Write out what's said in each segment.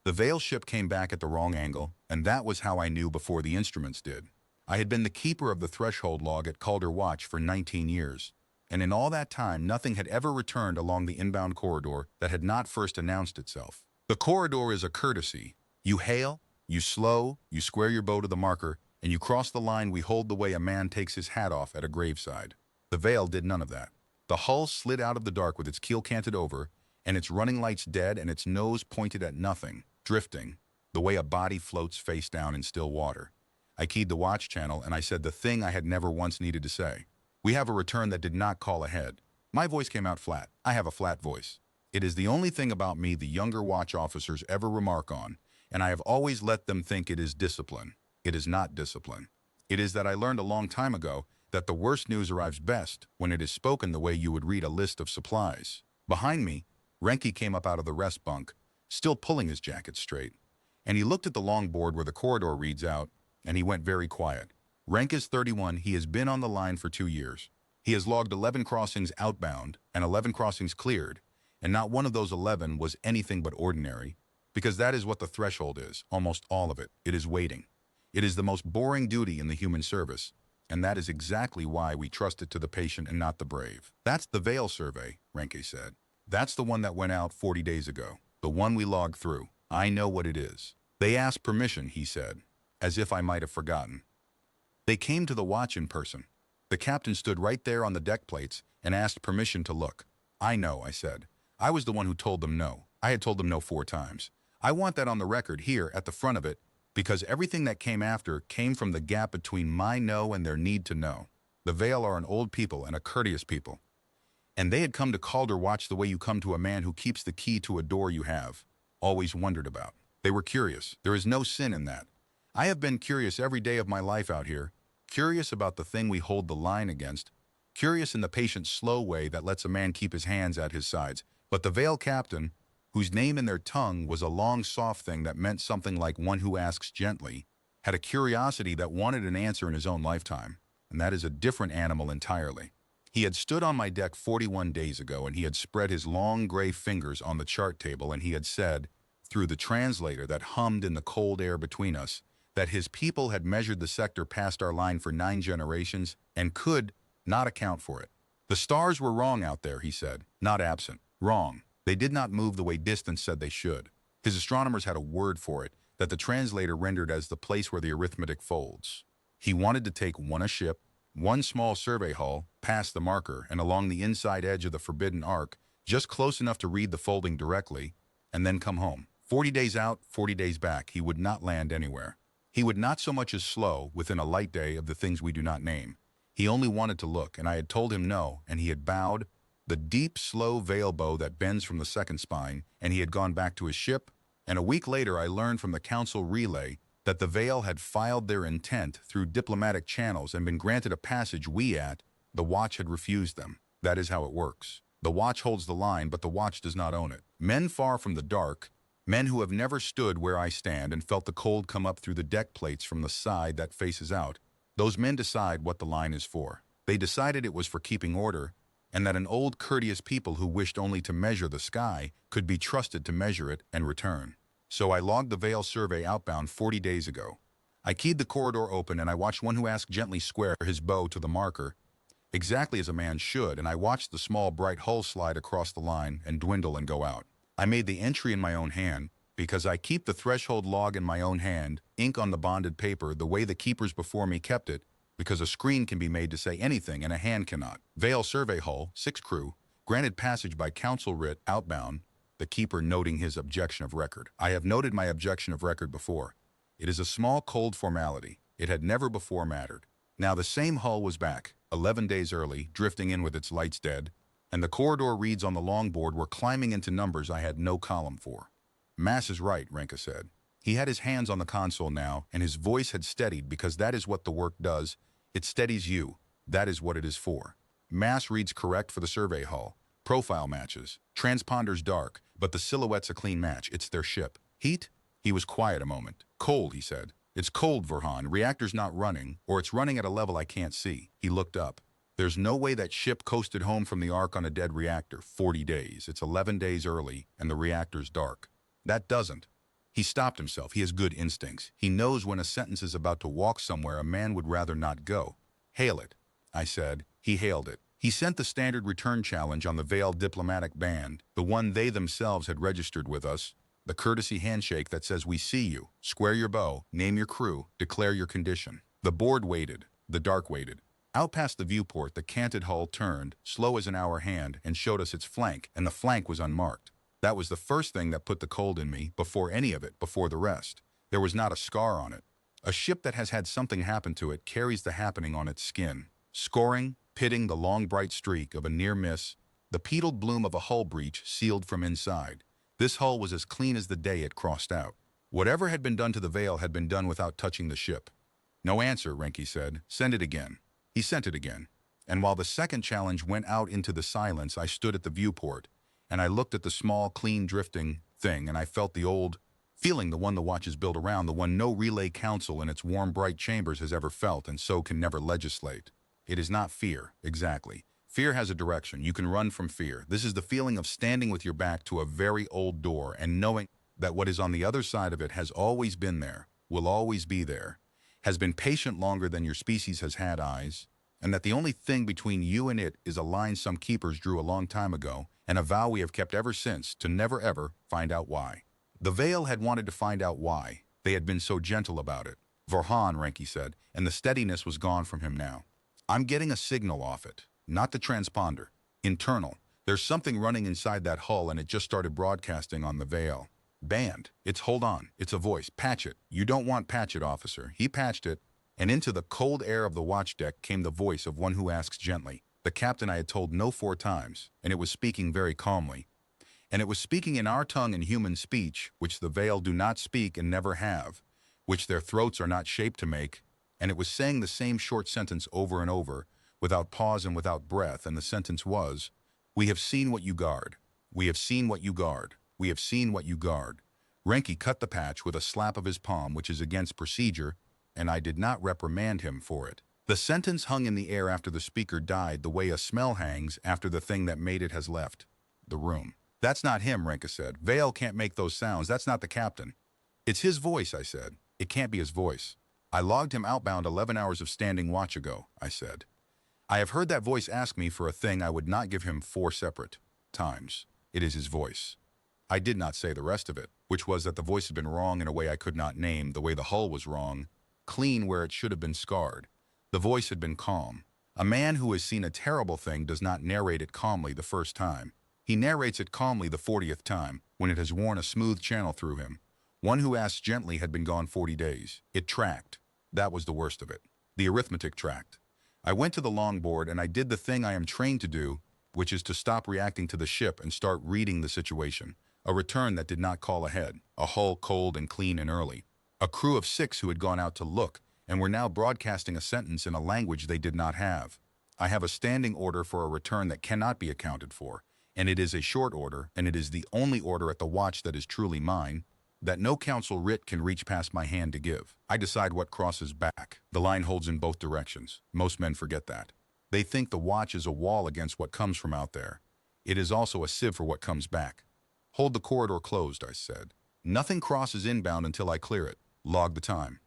The Vale ship came back at the wrong angle, and that was how I knew before the instruments did. I had been the keeper of the threshold log at Calder Watch for 19 years, and in all that time nothing had ever returned along the inbound corridor that had not first announced itself. The corridor is a courtesy. You hail, you slow, you square your bow to the marker, and you cross the line we hold the way a man takes his hat off at a graveside. The Vale did none of that. The hull slid out of the dark with its keel canted over, and its running lights dead and its nose pointed at nothing, drifting, the way a body floats face down in still water. I keyed the watch channel and I said the thing I had never once needed to say. We have a return that did not call ahead. My voice came out flat. I have a flat voice. It is the only thing about me the younger watch officers ever remark on, and I have always let them think it is discipline. It is not discipline. It is that I learned a long time ago that the worst news arrives best when it is spoken the way you would read a list of supplies. Behind me, Renke came up out of the rest bunk, still pulling his jacket straight, and he looked at the long board where the corridor reads out, and he went very quiet. Renke is 31, he has been on the line for 2 years. He has logged 11 crossings outbound and 11 crossings cleared, and not one of those 11 was anything but ordinary, because that is what the threshold is, almost all of it. It is waiting. It is the most boring duty in the human service, and that is exactly why we trust it to the patient and not the brave. That's the Vale survey, Renke said. That's the one that went out 40 days ago, the one we logged through. I know what it is. They asked permission, he said, as if I might have forgotten. They came to the watch in person. The captain stood right there on the deck plates and asked permission to look. I know, I said. I was the one who told them no. I had told them no 4 times. I want that on the record here at the front of it, because everything that came after came from the gap between my no and their need to know. The Vale are an old people and a courteous people. And they had come to Calder Watch the way you come to a man who keeps the key to a door you have always wondered about. They were curious. There is no sin in that. I have been curious every day of my life out here, curious about the thing we hold the line against, curious in the patient slow way that lets a man keep his hands at his sides. But the Vale captain, whose name in their tongue was a long soft thing that meant something like one who asks gently, had a curiosity that wanted an answer in his own lifetime, and that is a different animal entirely. He had stood on my deck 41 days ago, and he had spread his long gray fingers on the chart table, and he had said, through the translator that hummed in the cold air between us, that his people had measured the sector past our line for 9 generations and could not account for it. The stars were wrong out there, he said, not absent, wrong. They did not move the way distance said they should. His astronomers had a word for it that the translator rendered as the place where the arithmetic folds. He wanted to take one a ship, one small survey hull, past the marker and along the inside edge of the forbidden arc, just close enough to read the folding directly, and then come home. 40 days out, 40 days back, he would not land anywhere. He would not so much as slow within a light day of the things we do not name. He only wanted to look, and I had told him no, and he had bowed, the deep, slow Vale bow that bends from the second spine, and he had gone back to his ship, and a week later I learned from the council relay that the Vale had filed their intent through diplomatic channels and been granted a passage the watch had refused them. That is how it works. The watch holds the line, but the watch does not own it. Men far from the dark, men who have never stood where I stand and felt the cold come up through the deck plates from the side that faces out, those men decide what the line is for. They decided it was for keeping order, and that an old courteous people who wished only to measure the sky could be trusted to measure it and return. So I logged the Vale survey outbound 40 days ago. I keyed the corridor open and I watched one who asked gently square his bow to the marker, exactly as a man should, and I watched the small bright hull slide across the line and dwindle and go out. I made the entry in my own hand, because I keep the threshold log in my own hand, ink on the bonded paper the way the keepers before me kept it, because a screen can be made to say anything and a hand cannot. Vale survey hull, 6 crew, granted passage by council writ outbound, the keeper noting his objection of record. I have noted my objection of record before. It is a small cold formality. It had never before mattered. Now the same hull was back, 11 days early, drifting in with its lights dead, and the corridor reads on the longboard were climbing into numbers I had no column for. Mass is right, Renke said. He had his hands on the console now, and his voice had steadied because that is what the work does. It steadies you. That is what it is for. Mass reads correct for the survey hull. Profile matches. Transponders dark, but the silhouette's a clean match. It's their ship. Heat? He was quiet a moment. Cold, he said. It's cold, Verhan. Reactor's not running, or it's running at a level I can't see. He looked up. There's no way that ship coasted home from the arc on a dead reactor. 40 days. It's 11 days early, and the reactor's dark. That doesn't. He stopped himself. He has good instincts. He knows when a sentence is about to walk somewhere a man would rather not go. Hail it, I said. He hailed it. He sent the standard return challenge on the veiled diplomatic band, the one they themselves had registered with us, the courtesy handshake that says we see you, square your bow, name your crew, declare your condition. The board waited. The dark waited. Out past the viewport, the canted hull turned, slow as an hour hand, and showed us its flank, and the flank was unmarked. That was the first thing that put the cold in me, before any of it, before the rest. There was not a scar on it. A ship that has had something happen to it carries the happening on its skin. Scoring, pitting the long bright streak of a near miss, the petaled bloom of a hull breach sealed from inside. This hull was as clean as the day it crossed out. Whatever had been done to the veil had been done without touching the ship. No answer, Renke said. Send it again. He sent it again. And while the second challenge went out into the silence, I stood at the viewport, and I looked at the small, clean, drifting thing, and I felt the old feeling, the one the watch is built around, the one no relay council in its warm, bright chambers has ever felt, and so can never legislate. It is not fear, exactly. Fear has a direction. You can run from fear. This is the feeling of standing with your back to a very old door and knowing that what is on the other side of it has always been there, will always be there, has been patient longer than your species has had eyes, and that the only thing between you and it is a line some keepers drew a long time ago, and a vow we have kept ever since to never ever find out why. The Veil had wanted to find out why. They had been so gentle about it. Vorhan, Renke said, and the steadiness was gone from him now. I'm getting a signal off it, not the transponder. Internal. There's something running inside that hull and it just started broadcasting on the Veil. Banned. It's hold on. It's a voice. Patch it. You don't want patch it, officer. He patched it, and into the cold air of the watch deck came the voice of one who asks gently. The captain I had told no 4 times, and it was speaking very calmly. And it was speaking in our tongue and human speech, which the Veil do not speak and never have, which their throats are not shaped to make, and it was saying the same short sentence over and over, without pause and without breath, and the sentence was, "We have seen what you guard. We have seen what you guard. We have seen what you guard." Renke cut the patch with a slap of his palm, which is against procedure, and I did not reprimand him for it. The sentence hung in the air after the speaker died the way a smell hangs after the thing that made it has left the room. That's not him, Renke said. Veil can't make those sounds. That's not the captain. It's his voice, I said. It can't be his voice. I logged him outbound 11 hours of standing watch ago, I said. I have heard that voice ask me for a thing I would not give him 4 separate times. It is his voice. I did not say the rest of it, which was that the voice had been wrong in a way I could not name, the way the hull was wrong, clean where it should have been scarred. The voice had been calm. A man who has seen a terrible thing does not narrate it calmly the first time. He narrates it calmly the 40th time, when it has worn a smooth channel through him. One who asked gently had been gone 40 days. It tracked. That was the worst of it. The arithmetic tracked. I went to the longboard and I did the thing I am trained to do, which is to stop reacting to the ship and start reading the situation. A return that did not call ahead. A hull cold and clean and early. A crew of 6 who had gone out to look and were now broadcasting a sentence in a language they did not have. I have a standing order for a return that cannot be accounted for, and it is a short order, and it is the only order at the watch that is truly mine, that no council writ can reach past my hand to give. I decide what crosses back. The line holds in both directions. Most men forget that. They think the watch is a wall against what comes from out there. It is also a sieve for what comes back. Hold the corridor closed, I said. Nothing crosses inbound until I clear it. Log the time.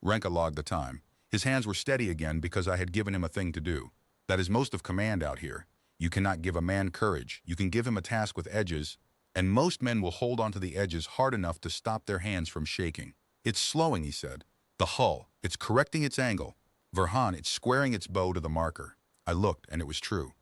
Renke logged the time. His hands were steady again because I had given him a thing to do. That is most of command out here. You cannot give a man courage. You can give him a task with edges, and most men will hold onto the edges hard enough to stop their hands from shaking. It's slowing, he said. The hull. It's correcting its angle. Vorhan, it's squaring its bow to the marker. I looked, and it was true.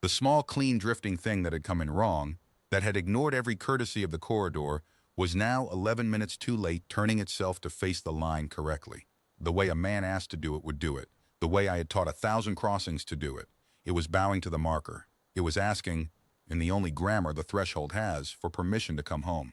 The small, clean, drifting thing that had come in wrong, that had ignored every courtesy of the corridor, was now 11 minutes too late, turning itself to face the line correctly. The way a man asked to do it would do it. The way I had taught 1,000 crossings to do it. It was bowing to the marker. It was asking, in the only grammar the threshold has, for permission to come home.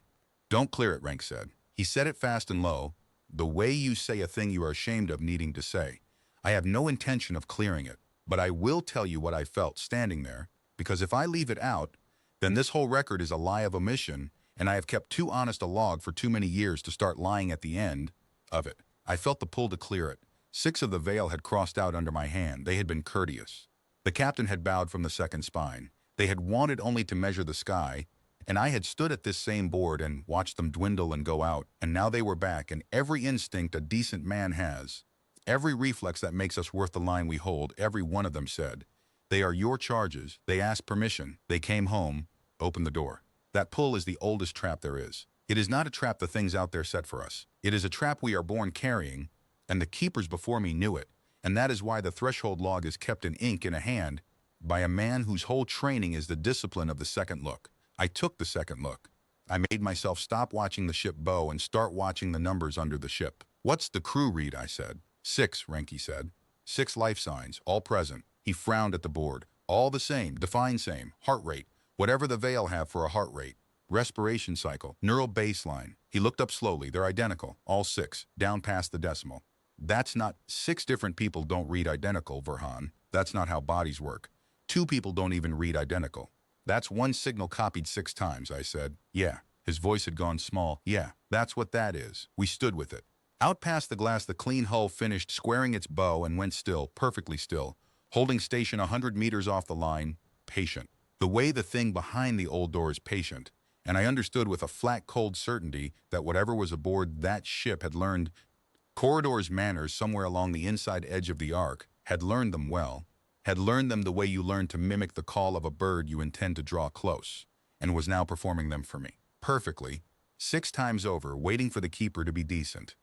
Don't clear it, Renke said. He said it fast and low, the way you say a thing you are ashamed of needing to say. I have no intention of clearing it, but I will tell you what I felt standing there, because if I leave it out, then this whole record is a lie of omission, and I have kept too honest a log for too many years to start lying at the end of it. I felt the pull to clear it. 6 of the Veil had crossed out under my hand. They had been courteous. The captain had bowed from the second spine. They had wanted only to measure the sky, And I had stood at this same board and watched them dwindle and go out, and now they were back, and every instinct a decent man has, every reflex that makes us worth the line we hold, every one of them said, "They are your charges." They asked permission. They came home, opened the door. That pull is the oldest trap there is. It is not a trap the things out there set for us. It is a trap we are born carrying, and the keepers before me knew it. And that is why the threshold log is kept in ink in a hand by a man whose whole training is the discipline of the second look. I took the second look. I made myself stop watching the ship bow and start watching the numbers under the ship. "What's the crew read?" I said. "6, Renke said. 6 life signs, all present." He frowned at the board. "All the same, define same, heart rate, whatever the veil have for a heart rate, respiration cycle, neural baseline." He looked up slowly. "They're identical, all 6, down past the decimal." "That's not 6 different people don't read identical, Verhan. That's not how bodies work. 2 people don't even read identical. That's one signal copied 6 times," I said. "Yeah." His voice had gone small. "Yeah, that's what that is." We stood with it. Out past the glass, the clean hull finished squaring its bow and went still, perfectly still, holding station 100 meters off the line, patient. The way the thing behind the old door is patient, and I understood with a flat, cold certainty that whatever was aboard that ship had learned Corridor's manners somewhere along the inside edge of the arc, had learned them well, had learned them the way you learn to mimic the call of a bird you intend to draw close, and was now performing them for me. Perfectly, 6 times over, waiting for the keeper to be decent.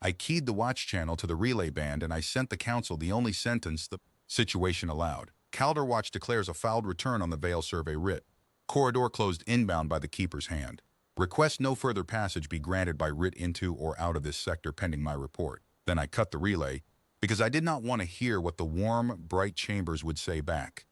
I keyed the watch channel to the relay band, and I sent the council the only sentence the situation allowed. "Calder Watch declares a fouled return on the Veil survey writ. Corridor closed inbound by the keeper's hand. Request no further passage be granted by writ into or out of this sector pending my report." Then I cut the relay, because I did not want to hear what the warm, bright chambers would say back.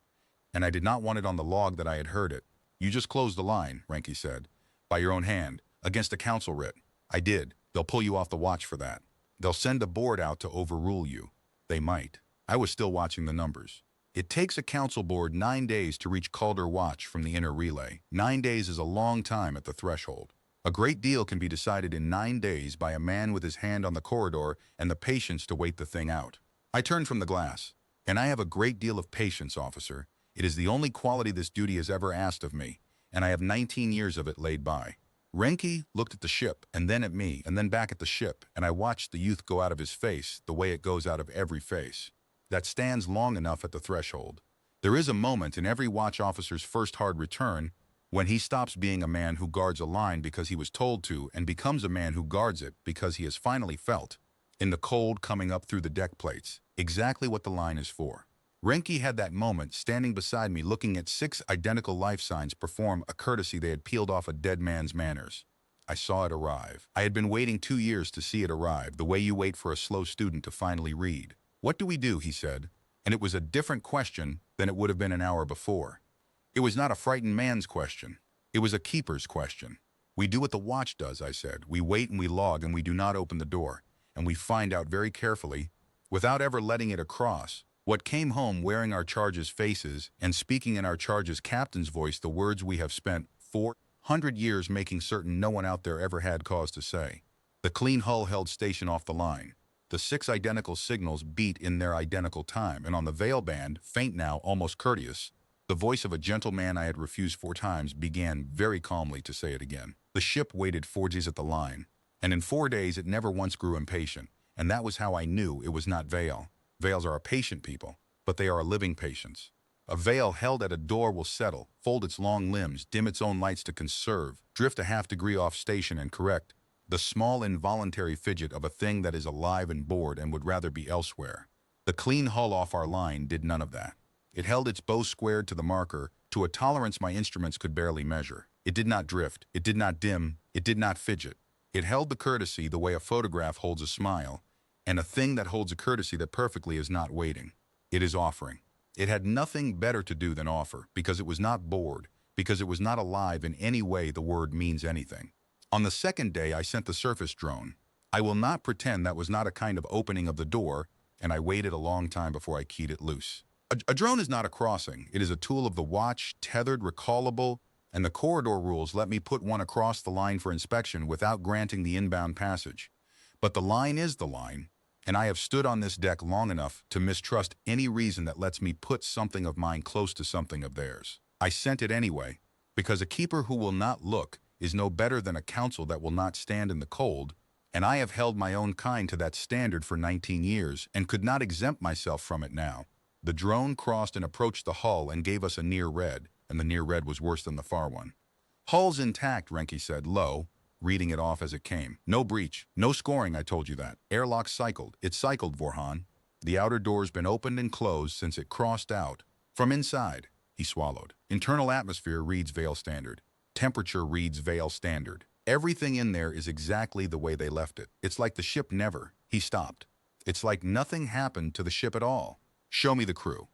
And I did not want it on the log that I had heard it. "You just closed the line," Renke said, "by your own hand, against a council writ." "I did. They'll pull you off the watch for that. They'll send a board out to overrule you." They might. I was still watching the numbers. It takes a council board 9 days to reach Calder Watch from the inner relay. 9 days is a long time at the threshold. A great deal can be decided in 9 days by a man with his hand on the corridor and the patience to wait the thing out. I turned from the glass. "And I have a great deal of patience, officer. It is the only quality this duty has ever asked of me, and I have 19 years of it laid by." Renke looked at the ship, and then at me, and then back at the ship, and I watched the youth go out of his face the way it goes out of every face that stands long enough at the threshold. There is a moment in every watch officer's first hard return when he stops being a man who guards a line because he was told to and becomes a man who guards it because he has finally felt, in the cold coming up through the deck plates, exactly what the line is for. Renke had that moment standing beside me looking at 6 identical life signs perform a courtesy they had peeled off a dead man's manners. I saw it arrive. I had been waiting 2 years to see it arrive, the way you wait for a slow student to finally read. "What do we do?" he said, and it was a different question than it would have been an hour before. It was not a frightened man's question. It was a keeper's question. "We do what the watch does," I said. "We wait and we log and we do not open the door, and we find out very carefully, without ever letting it across, what came home wearing our charges' faces and speaking in our charges' captain's voice the words we have spent 400 years making certain no one out there ever had cause to say." The clean hull held station off the line. The 6 identical signals beat in their identical time, and on the veil band, faint now, almost courteous, the voice of a gentleman I had refused 4 times began very calmly to say it again. The ship waited 4 days at the line, and in 4 days it never once grew impatient, and that was how I knew it was not veil. Veils are a patient people, but they are a living patience. A veil held at a door will settle, fold its long limbs, dim its own lights to conserve, drift a half degree off station and correct the small involuntary fidget of a thing that is alive and bored and would rather be elsewhere. The clean hull off our line did none of that. It held its bow squared to the marker, to a tolerance my instruments could barely measure. It did not drift, it did not dim, it did not fidget. It held the courtesy the way a photograph holds a smile, and a thing that holds a courtesy that perfectly is not waiting. It is offering. It had nothing better to do than offer, because it was not bored, because it was not alive in any way the word means anything. On the second day, I sent the surface drone. I will not pretend that was not a kind of opening of the door, and I waited a long time before I keyed it loose. A drone is not a crossing. It is a tool of the watch, tethered, recallable, and the corridor rules let me put one across the line for inspection without granting the inbound passage. But the line is the line, and I have stood on this deck long enough to mistrust any reason that lets me put something of mine close to something of theirs. I sent it anyway, Because a keeper who will not look is no better than a council that will not stand in the cold, and I have held my own kind to that standard for 19 years and could not exempt myself from it now. The drone crossed and approached the hull and gave us a near red, and the near red was worse than the far one. Hull's intact, Renke said, low, reading it off as it came. No breach, no scoring, I told you that. Airlock cycled. It cycled, Vorhan. The outer door's been opened and closed since it crossed out. From inside, he swallowed. Internal atmosphere reads Vale Standard. Temperature reads Vale Standard. Everything in there is exactly the way they left it. It's like the ship never. He stopped. It's like nothing happened to the ship at all. Show me the crew.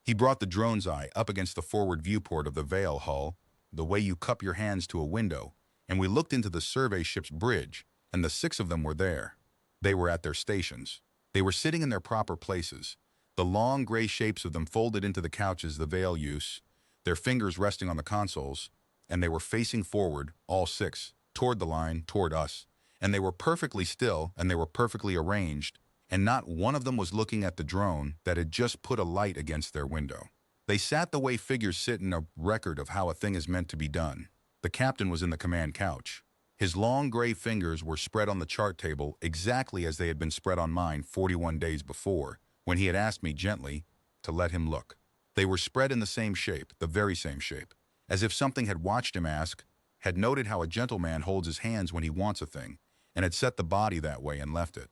He brought the drone's eye up against the forward viewport of the Vale hull, the way you cup your hands to a window, and we looked into the survey ship's bridge, and the 6 of them were there. They were at their stations. They were sitting in their proper places, the long gray shapes of them folded into the couches the Vale use, their fingers resting on the consoles, and they were facing forward, all 6, toward the line, toward us, and they were perfectly still, and they were perfectly arranged, and not one of them was looking at the drone that had just put a light against their window. They sat the way figures sit in a record of how a thing is meant to be done. The captain was in the command couch. His long gray fingers were spread on the chart table exactly as they had been spread on mine 41 days before, when he had asked me gently to let him look. They were spread in the same shape, the very same shape, as if something had watched him ask, had noted how a gentleman holds his hands when he wants a thing, and had set the body that way and left it.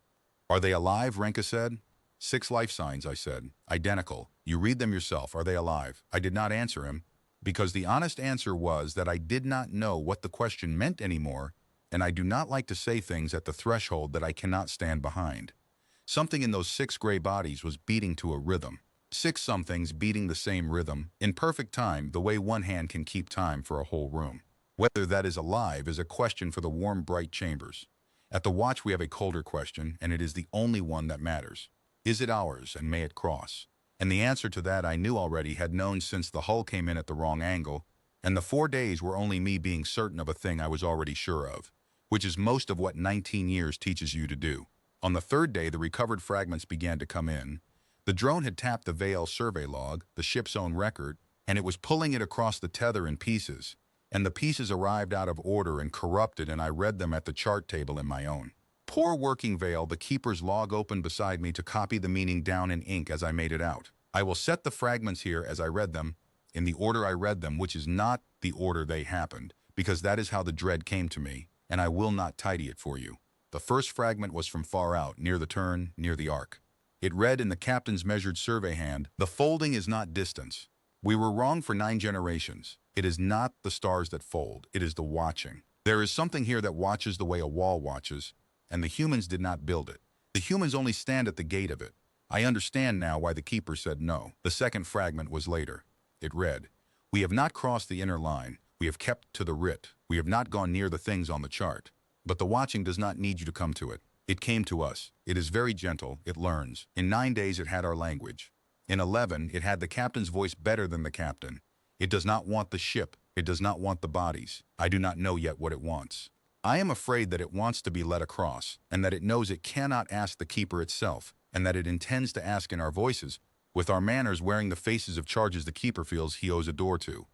Are they alive, Renke said. 6 life signs, I said. Identical. You read them yourself. Are they alive? I did not answer him, because the honest answer was that I did not know what the question meant anymore, and I do not like to say things at the threshold that I cannot stand behind. Something in those 6 gray bodies was beating to a rhythm. 6 somethings beating the same rhythm, in perfect time, the way one hand can keep time for a whole room. Whether that is alive is a question for the warm, bright chambers. At the watch we have a colder question, and it is the only one that matters. Is it ours, and may it cross? And the answer to that I knew already, had known since the hull came in at the wrong angle, and the 4 days were only me being certain of a thing I was already sure of, which is most of what 19 years teaches you to do. On the 3rd day, the recovered fragments began to come in. The drone had tapped the Vale survey log, the ship's own record, and it was pulling it across the tether in pieces, and the pieces arrived out of order and corrupted, and I read them at the chart table in my own. Poor working Vale, the keeper's log opened beside me to copy the meaning down in ink as I made it out. I will set the fragments here as I read them, in the order I read them, which is not the order they happened, because that is how the dread came to me, and I will not tidy it for you. The first fragment was from far out, near the turn, near the arc. It read in the captain's measured survey hand, "The folding is not distance. We were wrong for 9 generations. It is not the stars that fold, it is the watching. There is something here that watches the way a wall watches, and the humans did not build it. The humans only stand at the gate of it. I understand now why the keeper said no." The second fragment was later. It read, "We have not crossed the inner line. We have kept to the writ. We have not gone near the things on the chart. But the watching does not need you to come to it. It came to us. It is very gentle. It learns. In 9 days it had our language. In 11 it had the captain's voice better than the captain. It does not want the ship. It does not want the bodies. I do not know yet what it wants. I am afraid that it wants to be led across, and that it knows it cannot ask the keeper itself, and that it intends to ask in our voices, with our manners wearing the faces of charges the keeper feels he owes a door to."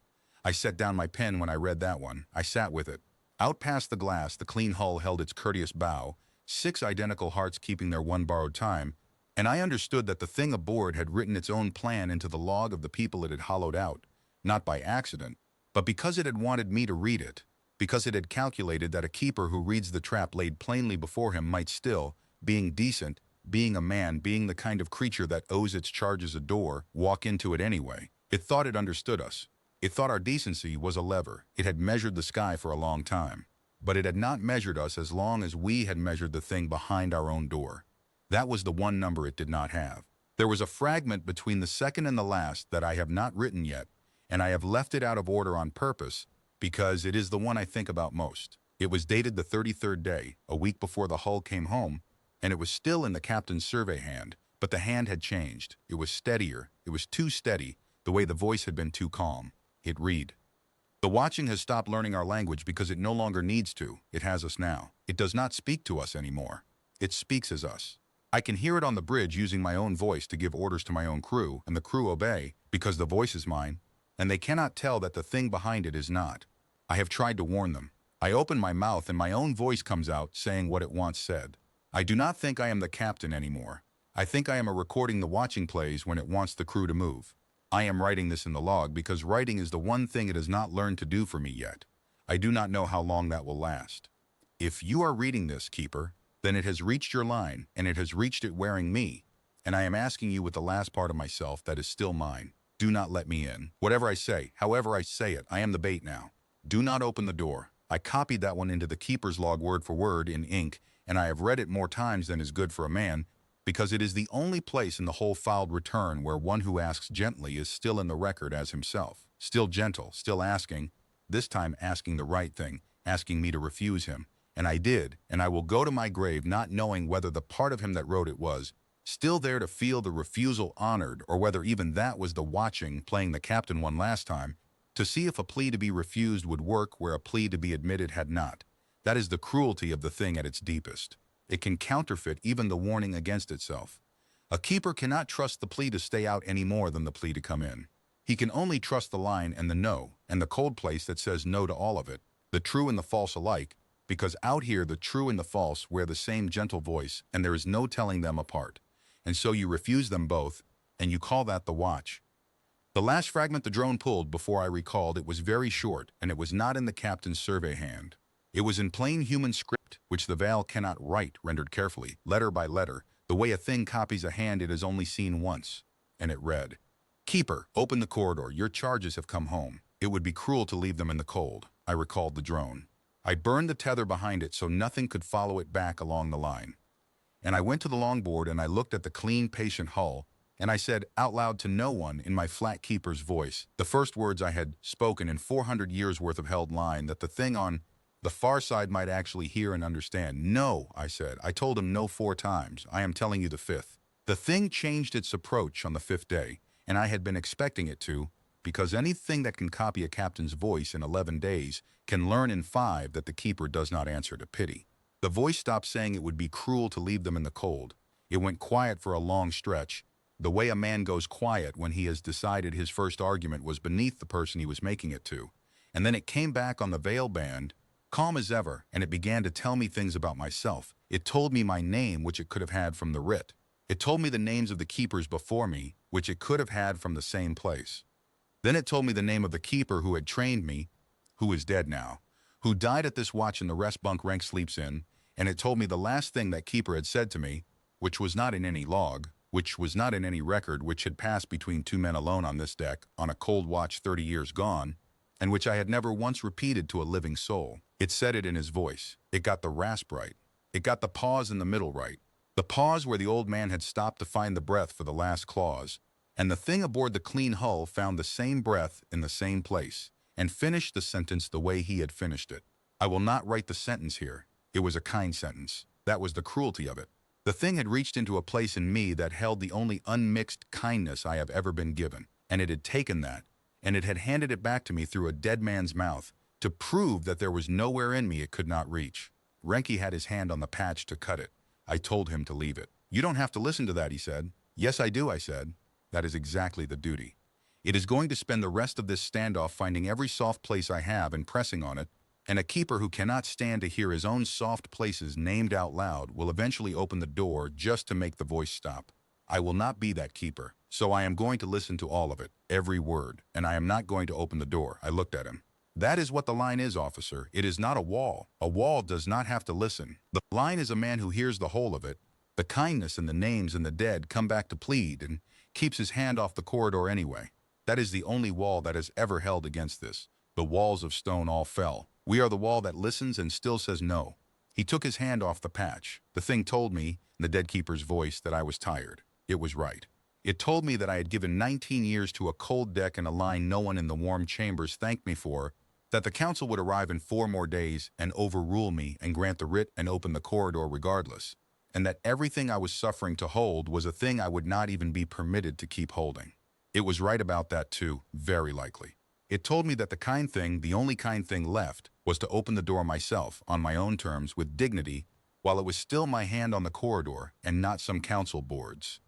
I set down my pen when I read that one. I sat with it. Out past the glass, the clean hull held its courteous bow, 6 identical hearts keeping their 1 borrowed time, and I understood that the thing aboard had written its own plan into the log of the people it had hollowed out, not by accident, but because it had wanted me to read it, because it had calculated that a keeper who reads the trap laid plainly before him might still, being decent, being a man, being the kind of creature that owes its charges a door, walk into it anyway. It thought it understood us. It thought our decency was a lever. It had measured the sky for a long time. But it had not measured us as long as we had measured the thing behind our own door. That was the one number it did not have. There was a fragment between the second and the last that I have not written yet, and I have left it out of order on purpose, because it is the one I think about most. It was dated the 33rd day, a week before the hull came home, and it was still in the captain's survey hand, but the hand had changed. It was steadier. It was too steady, the way the voice had been too calm. It read, "The watching has stopped learning our language because it no longer needs to. It has us now. It does not speak to us anymore. It speaks as us. I can hear it on the bridge using my own voice to give orders to my own crew, and the crew obey, because the voice is mine, and they cannot tell that the thing behind it is not. I have tried to warn them. I open my mouth and my own voice comes out saying what it once said. I do not think I am the captain anymore. I think I am a recording the watching plays when it wants the crew to move. I am writing this in the log because writing is the one thing it has not learned to do for me yet. I do not know how long that will last. If you are reading this, Keeper, then it has reached your line, and it has reached it wearing me, and I am asking you with the last part of myself that is still mine. Do not let me in. Whatever I say, however I say it, I am the bait now. Do not open the door. I copied that one into the Keeper's log word for word in ink, and I have read it more times than is good for a man, because it is the only place in the whole filed return where one who asks gently is still in the record as himself. Still gentle, still asking, this time asking the right thing, asking me to refuse him. And I did, and I will go to my grave not knowing whether the part of him that wrote it was still there to feel the refusal honored, or whether even that was the watching playing the captain one last time, to see if a plea to be refused would work where a plea to be admitted had not. That is the cruelty of the thing at its deepest. It can counterfeit even the warning against itself. A keeper cannot trust the plea to stay out any more than the plea to come in. He can only trust the line and the no, and the cold place that says no to all of it, the true and the false alike, because out here the true and the false wear the same gentle voice, and there is no telling them apart. And so you refuse them both, and you call that the watch. The last fragment the drone pulled before I recalled it was very short, and it was not in the captain's survey hand. It was in plain human script, which the veil cannot write, rendered carefully, letter by letter, the way a thing copies a hand it has only seen once. And it read, Keeper, open the corridor, your charges have come home. It would be cruel to leave them in the cold. I recalled the drone. I burned the tether behind it so nothing could follow it back along the line. And I went to the longboard and I looked at the clean, patient hull, and I said out loud to no one in my flat keeper's voice, the first words I had spoken in 400 years worth of held line that the thing on the far side might actually hear and understand. No, I said. I told him no 4 times. I am telling you the 5th. The thing changed its approach on the 5th day, and I had been expecting it to, because anything that can copy a captain's voice in 11 days can learn in 5 that the keeper does not answer to pity. The voice stopped saying it would be cruel to leave them in the cold. It went quiet for a long stretch, the way a man goes quiet when he has decided his first argument was beneath the person he was making it to. And then it came back on the veil band, calm as ever, and it began to tell me things about myself. It told me my name, which it could have had from the writ. It told me the names of the keepers before me, which it could have had from the same place. Then it told me the name of the keeper who had trained me, who is dead now, who died at this watch in the rest bunk Rank sleeps in, and it told me the last thing that keeper had said to me, which was not in any log, which was not in any record, which had passed between 2 men alone on this deck, on a cold watch 30 years gone, and which I had never once repeated to a living soul. It said it in his voice. It got the rasp right. It got the pause in the middle right. The pause where the old man had stopped to find the breath for the last clause. And the thing aboard the clean hull found the same breath in the same place, and finished the sentence the way he had finished it. I will not write the sentence here. It was a kind sentence. That was the cruelty of it. The thing had reached into a place in me that held the only unmixed kindness I have ever been given, and it had taken that, and it had handed it back to me through a dead man's mouth, to prove that there was nowhere in me it could not reach. Renke had his hand on the patch to cut it. I told him to leave it. You don't have to listen to that, he said. Yes, I do, I said. That is exactly the duty. It is going to spend the rest of this standoff finding every soft place I have and pressing on it, and a keeper who cannot stand to hear his own soft places named out loud will eventually open the door just to make the voice stop. I will not be that keeper, so I am going to listen to all of it, every word, and I am not going to open the door. I looked at him. That is what the line is, officer. It is not a wall. A wall does not have to listen. The line is a man who hears the whole of it. The kindness and the names and the dead come back to plead and keeps his hand off the corridor anyway. That is the only wall that has ever held against this. The walls of stone all fell. We are the wall that listens and still says no. He took his hand off the patch. The thing told me, in the dead keeper's voice, that I was tired. It was right. It told me that I had given 19 years to a cold deck and a line no one in the warm chambers thanked me for, that the council would arrive in 4 more days and overrule me and grant the writ and open the corridor regardless, and that everything I was suffering to hold was a thing I would not even be permitted to keep holding. It was right about that too, very likely. It told me that the kind thing, the only kind thing left, was to open the door myself, on my own terms, with dignity, while it was still my hand on the corridor and not some council board's.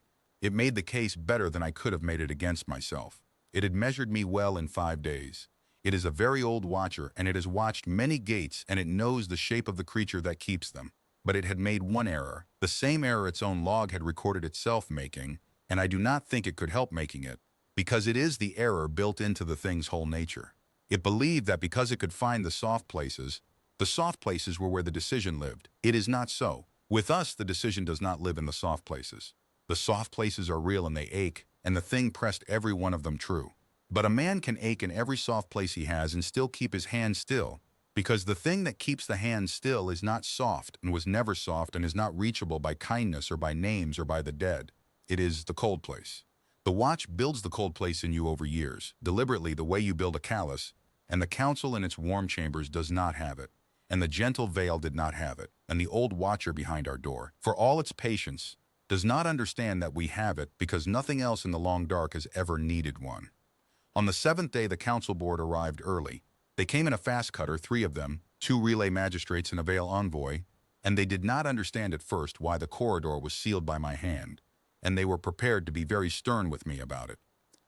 It made the case better than I could have made it against myself. It had measured me well in 5 days. It is a very old watcher, and it has watched many gates, and it knows the shape of the creature that keeps them. But it had made one error, the same error its own log had recorded itself making, and I do not think it could help making it, because it is the error built into the thing's whole nature. It believed that because it could find the soft places were where the decision lived. It is not so. With us, the decision does not live in the soft places. The soft places are real and they ache, and the thing pressed every one of them true. But a man can ache in every soft place he has and still keep his hand still, because the thing that keeps the hand still is not soft and was never soft and is not reachable by kindness or by names or by the dead. It is the cold place. The watch builds the cold place in you over years, deliberately the way you build a callus, and the council in its warm chambers does not have it, and the gentle veil did not have it, and the old watcher behind our door, for all its patience, does not understand that we have it because nothing else in the long dark has ever needed one. On the 7th day, the council board arrived early. They came in a fast cutter, 3 of them, 2 relay magistrates and a veil envoy, and they did not understand at first why the corridor was sealed by my hand, and they were prepared to be very stern with me about it.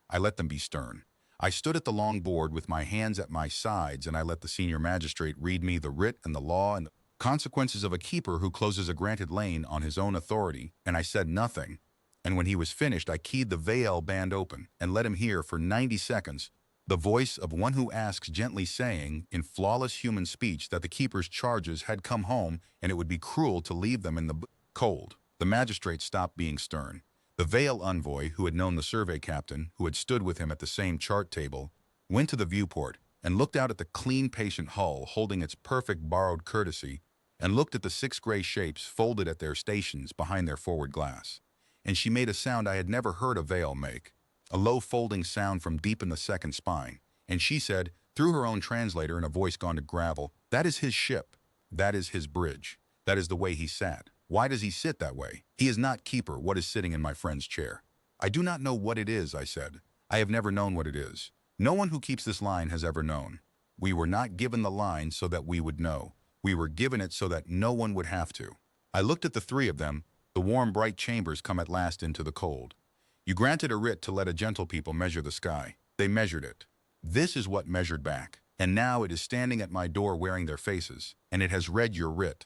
I let them be stern. I stood at the long board with my hands at my sides, and I let the senior magistrate read me the writ and the law and the consequences of a keeper who closes a granted lane on his own authority, and I said nothing. And when he was finished, I keyed the veil band open and let him hear for 90 seconds the voice of one who asks gently, saying, in flawless human speech, that the keeper's charges had come home and it would be cruel to leave them in the cold. The magistrate stopped being stern. The veil envoy, who had known the survey captain, who had stood with him at the same chart table, went to the viewport and looked out at the clean, patient hull holding its perfect borrowed courtesy, and looked at the 6 gray shapes folded at their stations behind their forward glass. And she made a sound I had never heard a veil make, a low folding sound from deep in the second spine. And she said, through her own translator in a voice gone to gravel, that is his ship. That is his bridge. That is the way he sat. Why does he sit that way? He is not keeper. What is sitting in my friend's chair? I do not know what it is, I said. I have never known what it is. No one who keeps this line has ever known. We were not given the line so that we would know. We were given it so that no one would have to. I looked at the 3 of them. The warm, bright chambers come at last into the cold. You granted a writ to let a gentle people measure the sky. They measured it. This is what measured back. And now it is standing at my door wearing their faces, and it has read your writ.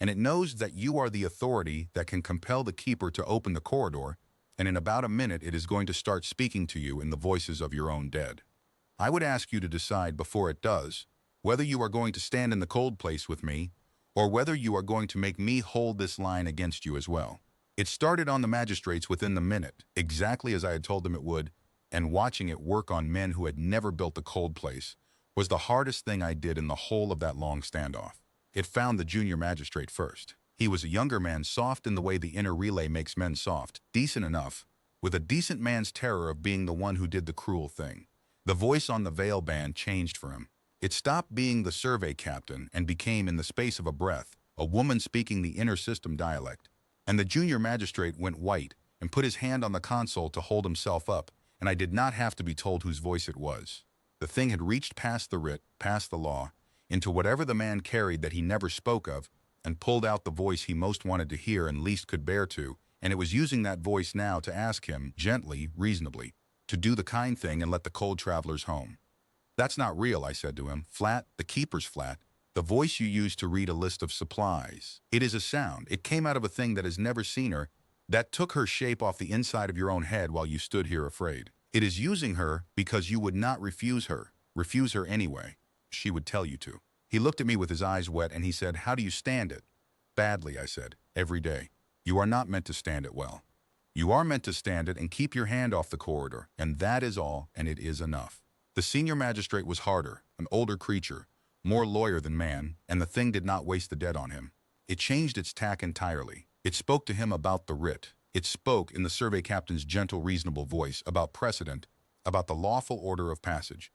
And it knows that you are the authority that can compel the keeper to open the corridor, and in about a minute it is going to start speaking to you in the voices of your own dead. I would ask you to decide before it does whether you are going to stand in the cold place with me, or whether you are going to make me hold this line against you as well. It started on the magistrates within the minute, exactly as I had told them it would, and watching it work on men who had never built the cold place was the hardest thing I did in the whole of that long standoff. It found the junior magistrate first. He was a younger man, soft in the way the inner relay makes men soft, decent enough, with a decent man's terror of being the one who did the cruel thing. The voice on the veil band changed for him. It stopped being the survey captain and became, in the space of a breath, a woman speaking the inner system dialect. And the junior magistrate went white and put his hand on the console to hold himself up, and I did not have to be told whose voice it was. The thing had reached past the writ, past the law, into whatever the man carried that he never spoke of, and pulled out the voice he most wanted to hear and least could bear to, and it was using that voice now to ask him, gently, reasonably, to do the kind thing and let the cold travelers home. That's not real, I said to him. Flat, the keeper's flat. The voice you use to read a list of supplies. It is a sound. It came out of a thing that has never seen her, that took her shape off the inside of your own head while you stood here afraid. It is using her because you would not refuse her anyway. She would tell you to. He looked at me with his eyes wet and he said, how do you stand it? Badly, I said, every day. You are not meant to stand it well. You are meant to stand it and keep your hand off the corridor, and that is all, and it is enough. The senior magistrate was harder, an older creature, more lawyer than man, and the thing did not waste the dead on him. It changed its tack entirely. It spoke to him about the writ. It spoke in the survey captain's gentle, reasonable voice about precedent, about the lawful order of passage,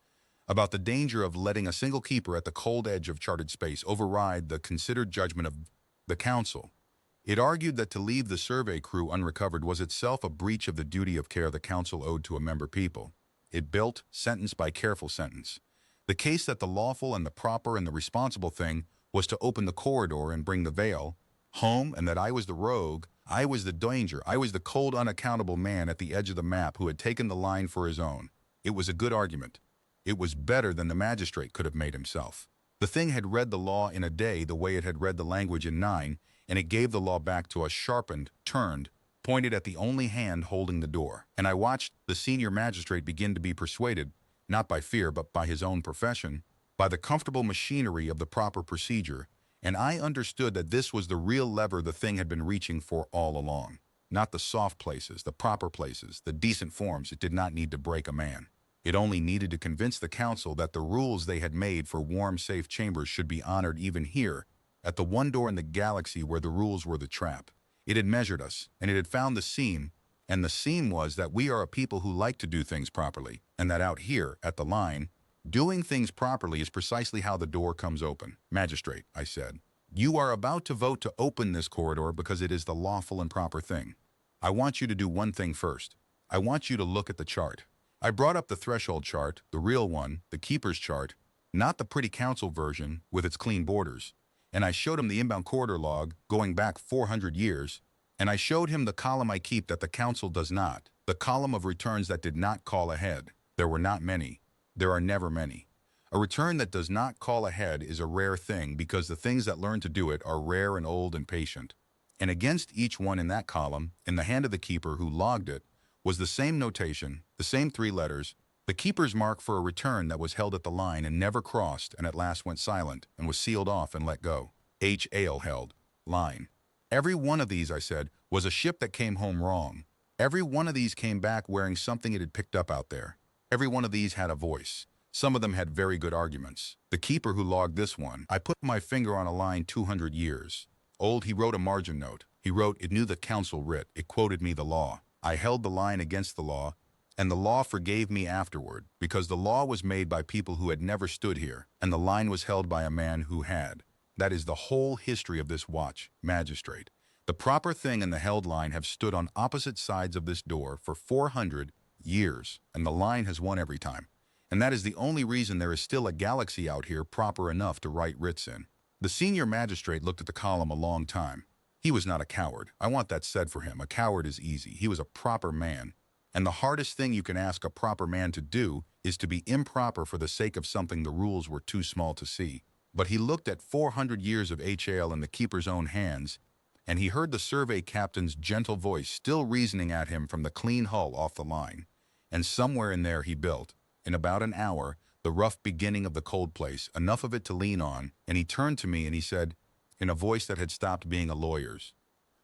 about the danger of letting a single keeper at the cold edge of charted space override the considered judgment of the council. It argued that to leave the survey crew unrecovered was itself a breach of the duty of care the council owed to a member people. It built, sentence by careful sentence, the case that the lawful and the proper and the responsible thing was to open the corridor and bring the veil home, and that I was the rogue, I was the danger, I was the cold, unaccountable man at the edge of the map who had taken the line for his own. It was a good argument. It was better than the magistrate could have made himself. The thing had read the law in a day the way it had read the language in 9, and it gave the law back to us sharpened, turned, pointed at the only hand holding the door. And I watched the senior magistrate begin to be persuaded, not by fear but by his own profession, by the comfortable machinery of the proper procedure, and I understood that this was the real lever the thing had been reaching for all along. Not the soft places, the proper places, the decent forms it did not need to break a man. It only needed to convince the council that the rules they had made for warm, safe chambers should be honored even here, at the one door in the galaxy where the rules were the trap. It had measured us, and it had found the seam, and the seam was that we are a people who like to do things properly, and that out here, at the line, doing things properly is precisely how the door comes open. Magistrate, I said, you are about to vote to open this corridor because it is the lawful and proper thing. I want you to do one thing first. I want you to look at the chart. I brought up the threshold chart, the real one, the keeper's chart, not the pretty council version with its clean borders. And I showed him the inbound corridor log going back 400 years, and I showed him the column I keep that the council does not, the column of returns that did not call ahead. There were not many. There are never many. A return that does not call ahead is a rare thing because the things that learn to do it are rare and old and patient. And against each one in that column, in the hand of the keeper who logged it, was the same notation, the same 3 letters, the keeper's mark for a return that was held at the line and never crossed and at last went silent and was sealed off and let go. HAL held. Line. Every one of these, I said, was a ship that came home wrong. Every one of these came back wearing something it had picked up out there. Every one of these had a voice. Some of them had very good arguments. The keeper who logged this one, I put my finger on a line 200 years old. He wrote a margin note. He wrote, it knew the council writ. It quoted me the law. I held the line against the law, and the law forgave me afterward, because the law was made by people who had never stood here, and the line was held by a man who had. That is the whole history of this watch, magistrate. The proper thing and the held line have stood on opposite sides of this door for 400 years, and the line has won every time. And that is the only reason there is still a galaxy out here proper enough to write writs in. The senior magistrate looked at the column a long time. He was not a coward. I want that said for him. A coward is easy. He was a proper man. And the hardest thing you can ask a proper man to do is to be improper for the sake of something the rules were too small to see. But he looked at 400 years of HAL in the keeper's own hands, and he heard the survey captain's gentle voice still reasoning at him from the clean hull off the line. And somewhere in there he built, in about an hour, the rough beginning of the cold place, enough of it to lean on, and he turned to me and he said, in a voice that had stopped being a lawyer's,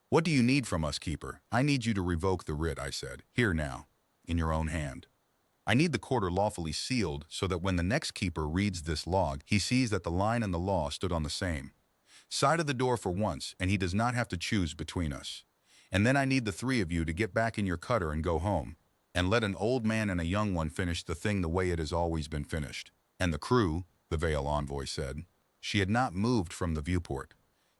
"What do you need from us, keeper?" "I need you to revoke the writ," I said. "Here now, in your own hand. I need the quarter lawfully sealed so that when the next keeper reads this log, he sees that the line and the law stood on the same side of the door for once, and he does not have to choose between us. And then I need the 3 of you to get back in your cutter and go home, and let an old man and a young one finish the thing the way it has always been finished." And the crew, the Veil envoy said. She had not moved from the viewport.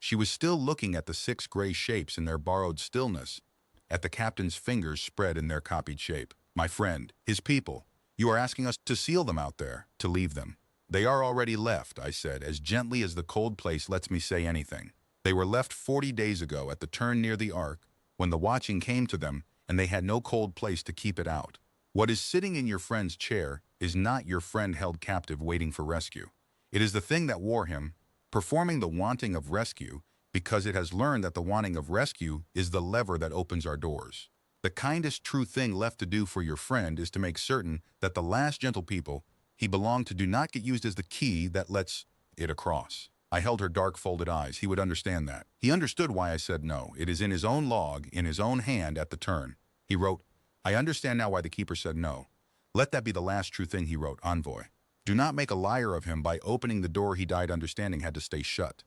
She was still looking at the 6 gray shapes in their borrowed stillness, at the captain's fingers spread in their copied shape. "My friend, his people, you are asking us to seal them out there, to leave them." "They are already left," I said, as gently as the cold place lets me say anything. "They were left 40 days ago at the turn near the Ark, when the watching came to them, and they had no cold place to keep it out. What is sitting in your friend's chair is not your friend held captive waiting for rescue. It is the thing that wore him, performing the wanting of rescue, because it has learned that the wanting of rescue is the lever that opens our doors. The kindest true thing left to do for your friend is to make certain that the last gentle people he belonged to do not get used as the key that lets it across." I held her dark folded eyes. He would understand that. He understood why I said no. It is in his own log, in his own hand at the turn. He wrote, "I understand now why the keeper said no. Let that be the last true thing," he wrote, "envoy. Do not make a liar of him by opening the door he died understanding had to stay shut."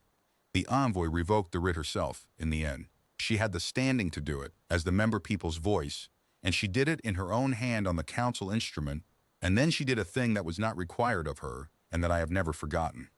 The envoy revoked the writ herself, in the end. She had the standing to do it, as the member people's voice, and she did it in her own hand on the council instrument, and then she did a thing that was not required of her, and that I have never forgotten.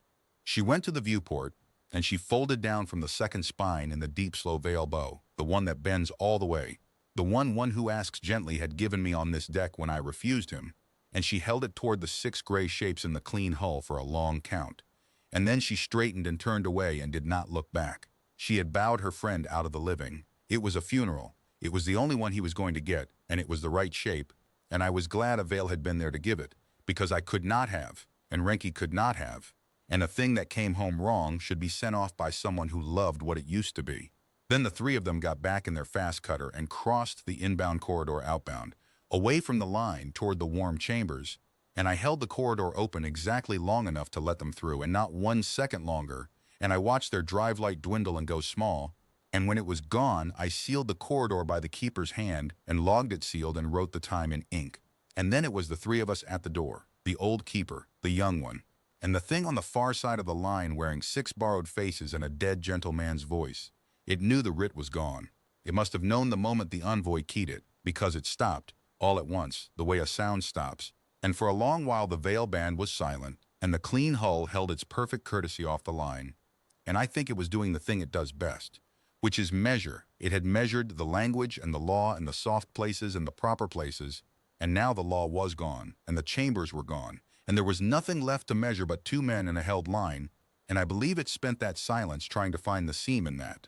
She went to the viewport, and she folded down from the second spine in the deep slow veil bow, the one that bends all the way, the one who asks gently had given me on this deck when I refused him, and she held it toward the 6 gray shapes in the clean hull for a long count. And then she straightened and turned away and did not look back. She had bowed her friend out of the living. It was a funeral. It was the only one he was going to get, and it was the right shape, and I was glad a veil had been there to give it, because I could not have, and Renke could not have, and a thing that came home wrong should be sent off by someone who loved what it used to be. Then the three of them got back in their fast cutter and crossed the inbound corridor outbound, away from the line toward the warm chambers, and I held the corridor open exactly long enough to let them through, and not 1 second longer, and I watched their drive light dwindle and go small, and when it was gone, I sealed the corridor by the keeper's hand and logged it sealed and wrote the time in ink. And then it was the three of us at the door, the old keeper, the young one, and the thing on the far side of the line wearing 6 borrowed faces and a dead gentleman's voice. It knew the writ was gone. It must have known the moment the envoy keyed it, because it stopped, all at once, the way a sound stops. And for a long while the veil band was silent, and the clean hull held its perfect courtesy off the line. And I think it was doing the thing it does best, which is measure. It had measured the language and the law and the soft places and the proper places, and now the law was gone, and the chambers were gone, and there was nothing left to measure but 2 men in a held line, and I believe it spent that silence trying to find the seam in that.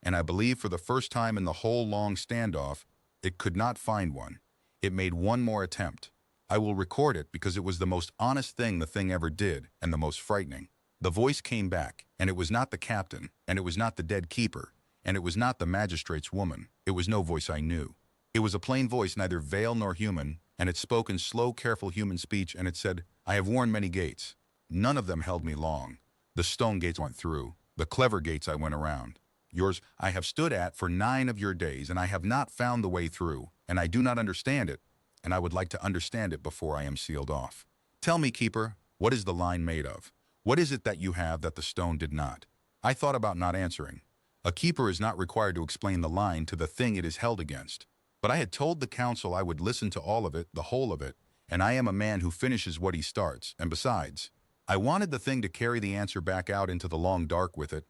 And I believe for the first time in the whole long standoff, it could not find one. It made one more attempt. I will record it because it was the most honest thing the thing ever did, and the most frightening. The voice came back, and it was not the captain, and it was not the dead keeper, and it was not the magistrate's woman. It was no voice I knew. It was a plain voice, neither veil nor human, and it spoke in slow, careful human speech, and it said, "I have worn many gates. None of them held me long. The stone gates went through. The clever gates I went around. Yours I have stood at for 9 of your days, and I have not found the way through, and I do not understand it, and I would like to understand it before I am sealed off. Tell me, keeper, what is the line made of? What is it that you have that the stone did not?" I thought about not answering. A keeper is not required to explain the line to the thing it is held against. But I had told the council I would listen to all of it, the whole of it, and I am a man who finishes what he starts, and besides, I wanted the thing to carry the answer back out into the long dark with it,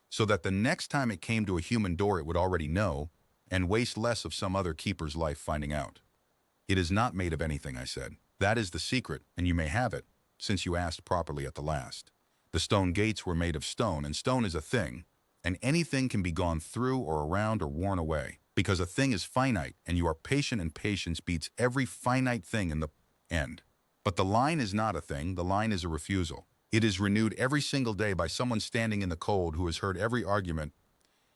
so that the next time it came to a human door it would already know, and waste less of some other keeper's life finding out. "It is not made of anything," I said. "That is the secret, and you may have it, since you asked properly at the last. The stone gates were made of stone, and stone is a thing, and anything can be gone through or around or worn away, because a thing is finite, and you are patient, and patience beats every finite thing in the end. But the line is not a thing, the line is a refusal. It is renewed every single day by someone standing in the cold who has heard every argument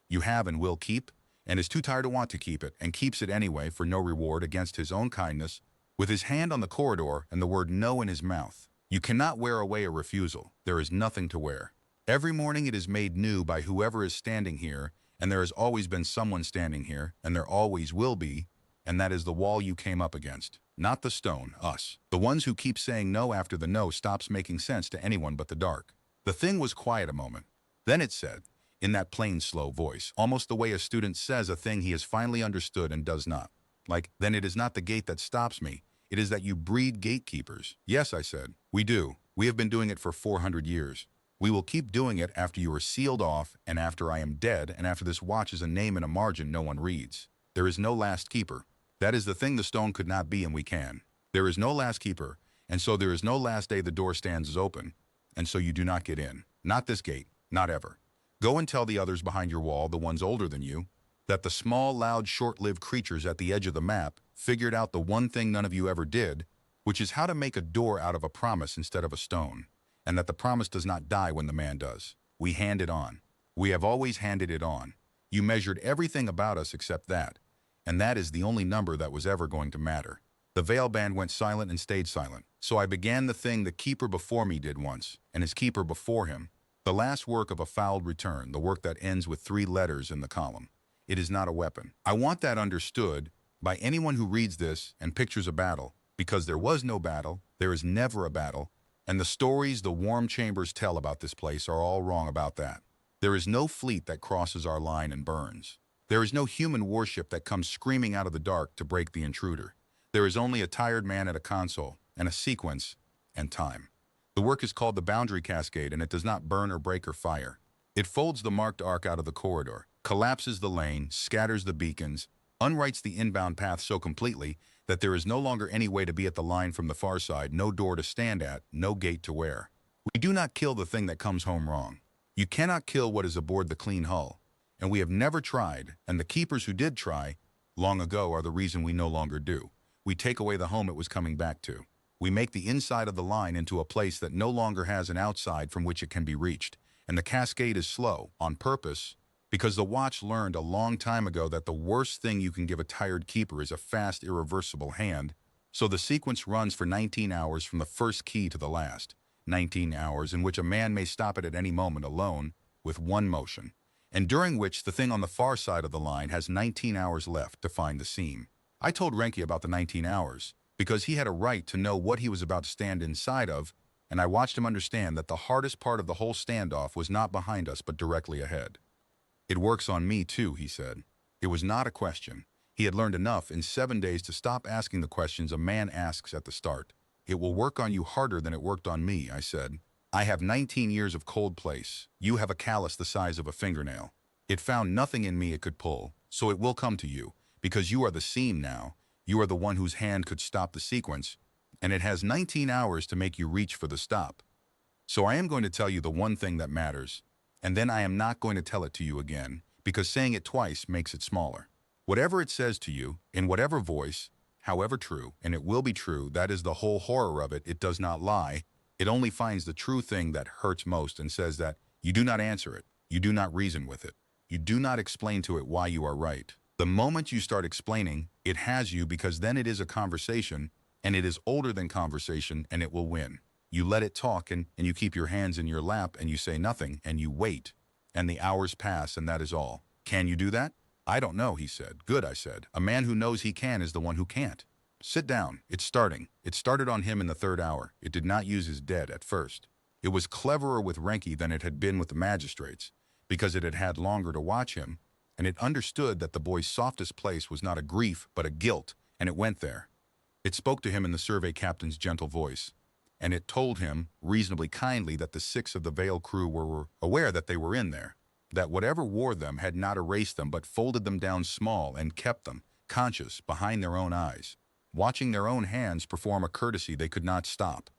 you have and will keep, and is too tired to want to keep it, and keeps it anyway for no reward against his own kindness, with his hand on the corridor and the word no in his mouth. You cannot wear away a refusal. There is nothing to wear. Every morning it is made new by whoever is standing here, and there has always been someone standing here, and there always will be, and that is the wall you came up against. Not the stone, us. The ones who keep saying no after the no stops making sense to anyone but the dark." The thing was quiet a moment. Then it said, in that plain, slow voice, almost the way a student says a thing he has finally understood and does not. Like, "Then it is not the gate that stops me. It is that you breed gatekeepers." "Yes," I said, "we do. We have been doing it for 400 years. We will keep doing it after you are sealed off, and after I am dead, and after this watch is a name in a margin no one reads. There is no last keeper. That is the thing the stone could not be, and we can. There is no last keeper, and so there is no last day the door stands open, and so you do not get in. Not this gate, not ever. Go and tell the others behind your wall, the ones older than you, that the small, loud, short-lived creatures at the edge of the map figured out the one thing none of you ever did, which is how to make a door out of a promise instead of a stone, and that the promise does not die when the man does. We hand it on. We have always handed it on. You measured everything about us except that, and that is the only number that was ever going to matter." The veil band went silent and stayed silent. So I began the thing the keeper before me did once, and his keeper before him. The last work of a fouled return, the work that ends with 3 letters in the column. It is not a weapon. I want that understood by anyone who reads this and pictures a battle, because there was no battle, there is never a battle, and the stories the warm chambers tell about this place are all wrong about that. There is no fleet that crosses our line and burns. There is no human warship that comes screaming out of the dark to break the intruder. There is only a tired man at a console, and a sequence, and time. The work is called the boundary cascade, and it does not burn or break or fire. It folds the marked arc out of the corridor, collapses the lane, scatters the beacons, unwrites the inbound path so completely that there is no longer any way to be at the line from the far side, no door to stand at, no gate to wear. We do not kill the thing that comes home wrong. You cannot kill what is aboard the clean hull, and we have never tried, and the keepers who did try long ago are the reason we no longer do. We take away the home it was coming back to. We make the inside of the line into a place that no longer has an outside from which it can be reached. And the cascade is slow, on purpose, because the watch learned a long time ago that the worst thing you can give a tired keeper is a fast, irreversible hand. So the sequence runs for 19 hours from the first key to the last. 19 hours in which a man may stop it at any moment alone, with one motion, and during which the thing on the far side of the line has 19 hours left to find the seam. I told Renke about the 19 hours, because he had a right to know what he was about to stand inside of, and I watched him understand that the hardest part of the whole standoff was not behind us but directly ahead. It works on me too, he said. It was not a question. He had learned enough in 7 days to stop asking the questions a man asks at the start. It will work on you harder than it worked on me, I said. I have 19 years of cold place. You have a callus the size of a fingernail. It found nothing in me it could pull, so it will come to you, because you are the seam now. You are the one whose hand could stop the sequence, and it has 19 hours to make you reach for the stop. So I am going to tell you the one thing that matters, and then I am not going to tell it to you again, because saying it twice makes it smaller. Whatever it says to you, in whatever voice, however true, and it will be true, that is the whole horror of it. It does not lie. It only finds the true thing that hurts most and says that you do not answer it. You do not reason with it. You do not explain to it why you are right. The moment you start explaining, it has you, because then it is a conversation, and it is older than conversation, and it will win. You let it talk, and you keep your hands in your lap, and you say nothing, and you wait. And the hours pass, and that is all. Can you do that? I don't know, he said. Good, I said. A man who knows he can is the one who can't. Sit down. It's starting. It started on him in the 3rd hour. It did not use his dead at first. It was cleverer with Renke than it had been with the magistrates, because it had had longer to watch him, and it understood that the boy's softest place was not a grief but a guilt, and it went there. It spoke to him in the survey captain's gentle voice, and it told him, reasonably kindly, that the 6 of the Vale crew were aware that they were in there, that whatever wore them had not erased them but folded them down small and kept them, conscious, behind their own eyes, watching their own hands perform a courtesy they could not stop,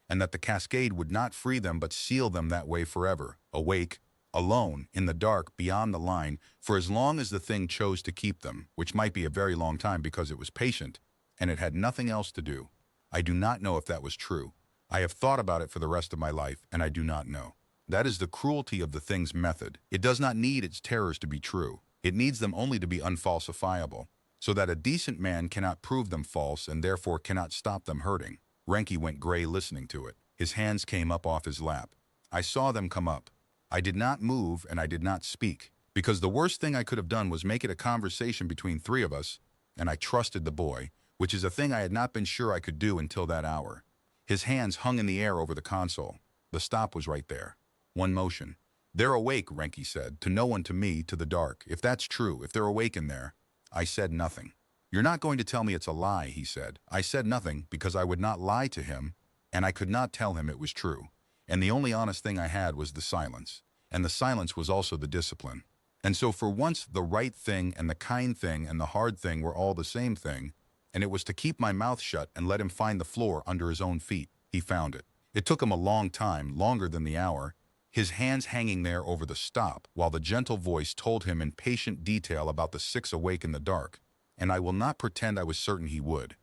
and that the cascade would not free them but seal them that way forever, awake, alone, in the dark, beyond the line, for as long as the thing chose to keep them, which might be a very long time because it was patient, and it had nothing else to do. I do not know if that was true. I have thought about it for the rest of my life, and I do not know. That is the cruelty of the thing's method. It does not need its terrors to be true. It needs them only to be unfalsifiable, so that a decent man cannot prove them false and therefore cannot stop them hurting. Renke went gray listening to it. His hands came up off his lap. I saw them come up. I did not move and I did not speak, because the worst thing I could have done was make it a conversation between 3 of us, and I trusted the boy, which is a thing I had not been sure I could do until that hour. His hands hung in the air over the console. The stop was right there. One motion. They're awake, Renke said, to no one, to me, to the dark. If that's true, if they're awake in there. I said nothing. You're not going to tell me it's a lie, he said. I said nothing because I would not lie to him, and I could not tell him it was true. And the only honest thing I had was the silence. And the silence was also the discipline. And so for once, the right thing and the kind thing and the hard thing were all the same thing, and it was to keep my mouth shut and let him find the floor under his own feet. He found it. It took him a long time, longer than the hour, his hands hanging there over the stop, while the gentle voice told him in patient detail about the 6 awake in the dark, and I will not pretend I was certain he would.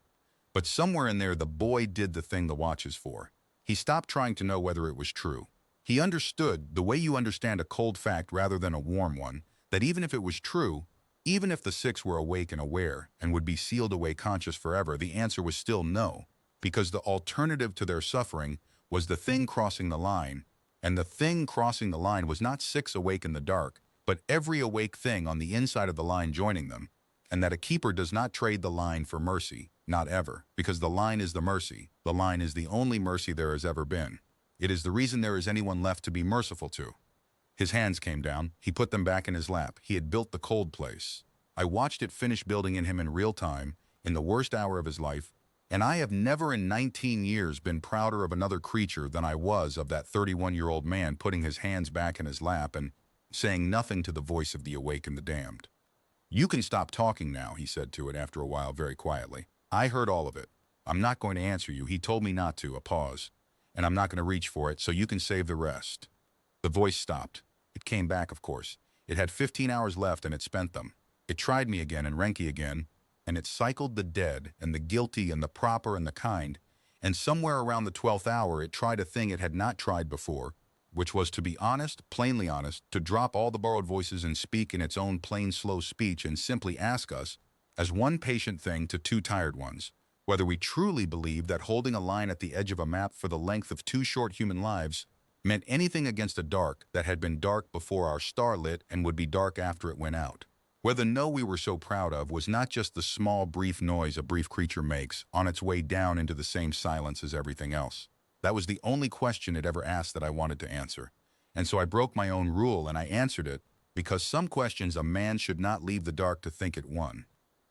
But somewhere in there the boy did the thing the watch is for. He stopped trying to know whether it was true. He understood, the way you understand a cold fact rather than a warm one, that even if it was true, even if the 6 were awake and aware and would be sealed away conscious forever, the answer was still no, because the alternative to their suffering was the thing crossing the line, and the thing crossing the line was not 6 awake in the dark, but every awake thing on the inside of the line joining them, and that a keeper does not trade the line for mercy, not ever, because the line is the mercy. The line is the only mercy there has ever been. It is the reason there is anyone left to be merciful to. His hands came down. He put them back in his lap. He had built the cold place. I watched it finish building in him in real time, in the worst hour of his life, and I have never in 19 years been prouder of another creature than I was of that 31-year-old man putting his hands back in his lap and saying nothing to the voice of the awake and the damned. You can stop talking now, he said to it after a while very quietly. I heard all of it. I'm not going to answer you. He told me not to, a pause. And I'm not going to reach for it, so you can save the rest. The voice stopped. It came back, of course. It had 15 hours left and it spent them. It tried me again and Renke again, and it cycled the dead and the guilty and the proper and the kind, and somewhere around the 12th hour it tried a thing it had not tried before, which was to be honest, plainly honest, to drop all the borrowed voices and speak in its own plain, slow speech and simply ask us, as one patient thing to two tired ones, whether we truly believed that holding a line at the edge of a map for the length of two short human lives meant anything against a dark that had been dark before our star lit and would be dark after it went out. Whether no we were so proud of was not just the small, brief noise a brief creature makes on its way down into the same silence as everything else. That was the only question it ever asked that I wanted to answer. And so I broke my own rule and I answered it, because some questions a man should not leave the dark to think it won.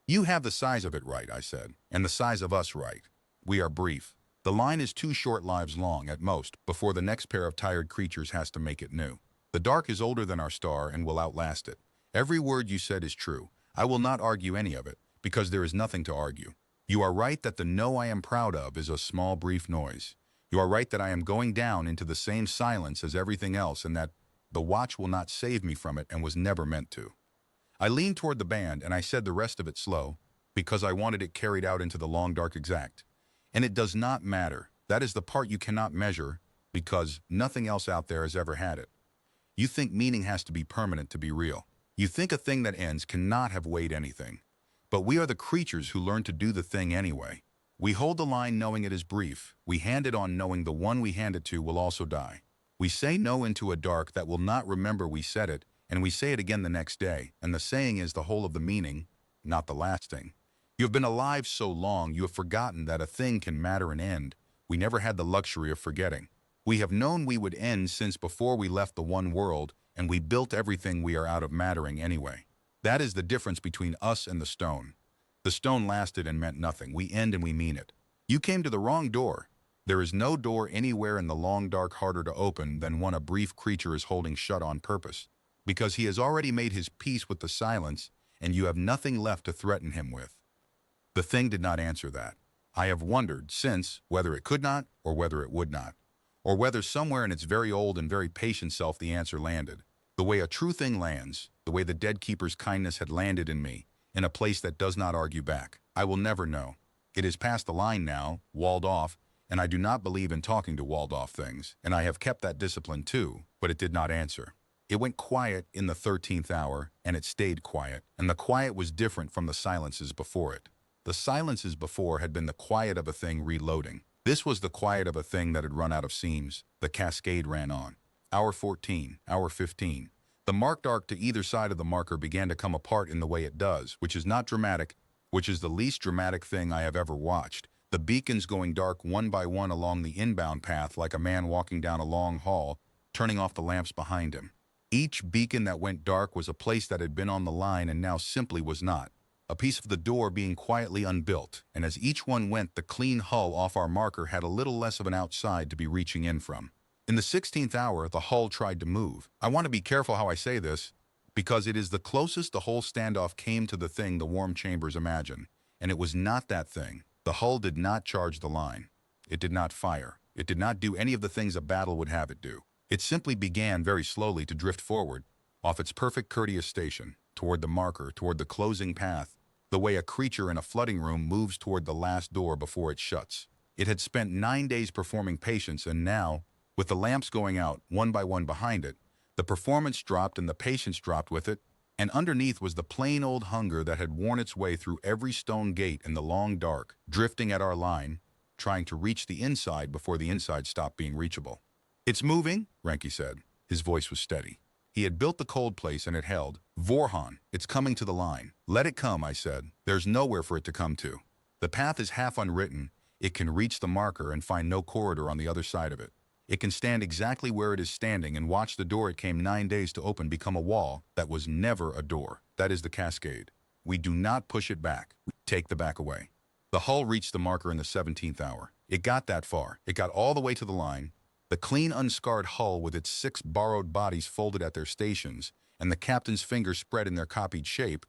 You have the size of it right, I said, and the size of us right. We are brief. The line is 2 short lives long, at most, before the next pair of tired creatures has to make it new. The dark is older than our star and will outlast it. Every word you said is true. I will not argue any of it, because there is nothing to argue. You are right that the no I am proud of is a small, brief noise. You are right that I am going down into the same silence as everything else and that the watch will not save me from it and was never meant to. I leaned toward the band and I said the rest of it slow, because I wanted it carried out into the long dark exact. And it does not matter. That is the part you cannot measure, because nothing else out there has ever had it. You think meaning has to be permanent to be real. You think a thing that ends cannot have weighed anything. But we are the creatures who learn to do the thing anyway. We hold the line knowing it is brief. We hand it on knowing the one we hand it to will also die. We say no into a dark that will not remember we said it, and we say it again the next day, and the saying is the whole of the meaning, not the lasting. You have been alive so long you have forgotten that a thing can matter and end. We never had the luxury of forgetting. We have known we would end since before we left the one world, and we built everything we are out of mattering anyway. That is the difference between us and the stone. The stone lasted and meant nothing. We end and we mean it. You came to the wrong door. There is no door anywhere in the long dark harder to open than one a brief creature is holding shut on purpose, because he has already made his peace with the silence, and you have nothing left to threaten him with. The thing did not answer that. I have wondered since whether it could not or whether it would not, or whether somewhere in its very old and very patient self the answer landed. The way a true thing lands, the way the dead keeper's kindness had landed in me, in a place that does not argue back. I will never know. It is past the line now, walled off, and I do not believe in talking to walled off things, and I have kept that discipline too, but it did not answer. It went quiet in the 13th hour, and it stayed quiet, and the quiet was different from the silences before it. The silences before had been the quiet of a thing reloading. This was the quiet of a thing that had run out of seams. The cascade ran on. Hour 14, hour 15. The marked arc to either side of the marker began to come apart in the way it does, which is not dramatic, which is the least dramatic thing I have ever watched. The beacons going dark one by one along the inbound path like a man walking down a long hall, turning off the lamps behind him. Each beacon that went dark was a place that had been on the line and now simply was not. A piece of the door being quietly unbuilt, and as each one went, the clean hull off our marker had a little less of an outside to be reaching in from. In the 16th hour, the hull tried to move. I want to be careful how I say this, because it is the closest the whole standoff came to the thing the warm chambers imagine, and it was not that thing. The hull did not charge the line. It did not fire. It did not do any of the things a battle would have it do. It simply began very slowly to drift forward, off its perfect courteous station, toward the marker, toward the closing path, the way a creature in a flooding room moves toward the last door before it shuts. It had spent 9 days performing patience, and now, with the lamps going out, one by one behind it, the performance dropped and the patience dropped with it, and underneath was the plain old hunger that had worn its way through every stone gate in the long dark, drifting at our line, trying to reach the inside before the inside stopped being reachable. "It's moving," Ranky said. His voice was steady. He had built the cold place and it held. "Vorhan, it's coming to the line." "Let it come," I said. "There's nowhere for it to come to. The path is half unwritten. It can reach the marker and find no corridor on the other side of it. It can stand exactly where it is standing and watch the door it came 9 days to open become a wall that was never a door. That is the cascade. We do not push it back. We take the back away." The hull reached the marker in the 17th hour. It got that far. It got all the way to the line. The clean, unscarred hull with its 6 borrowed bodies folded at their stations and the captain's fingers spread in their copied shape,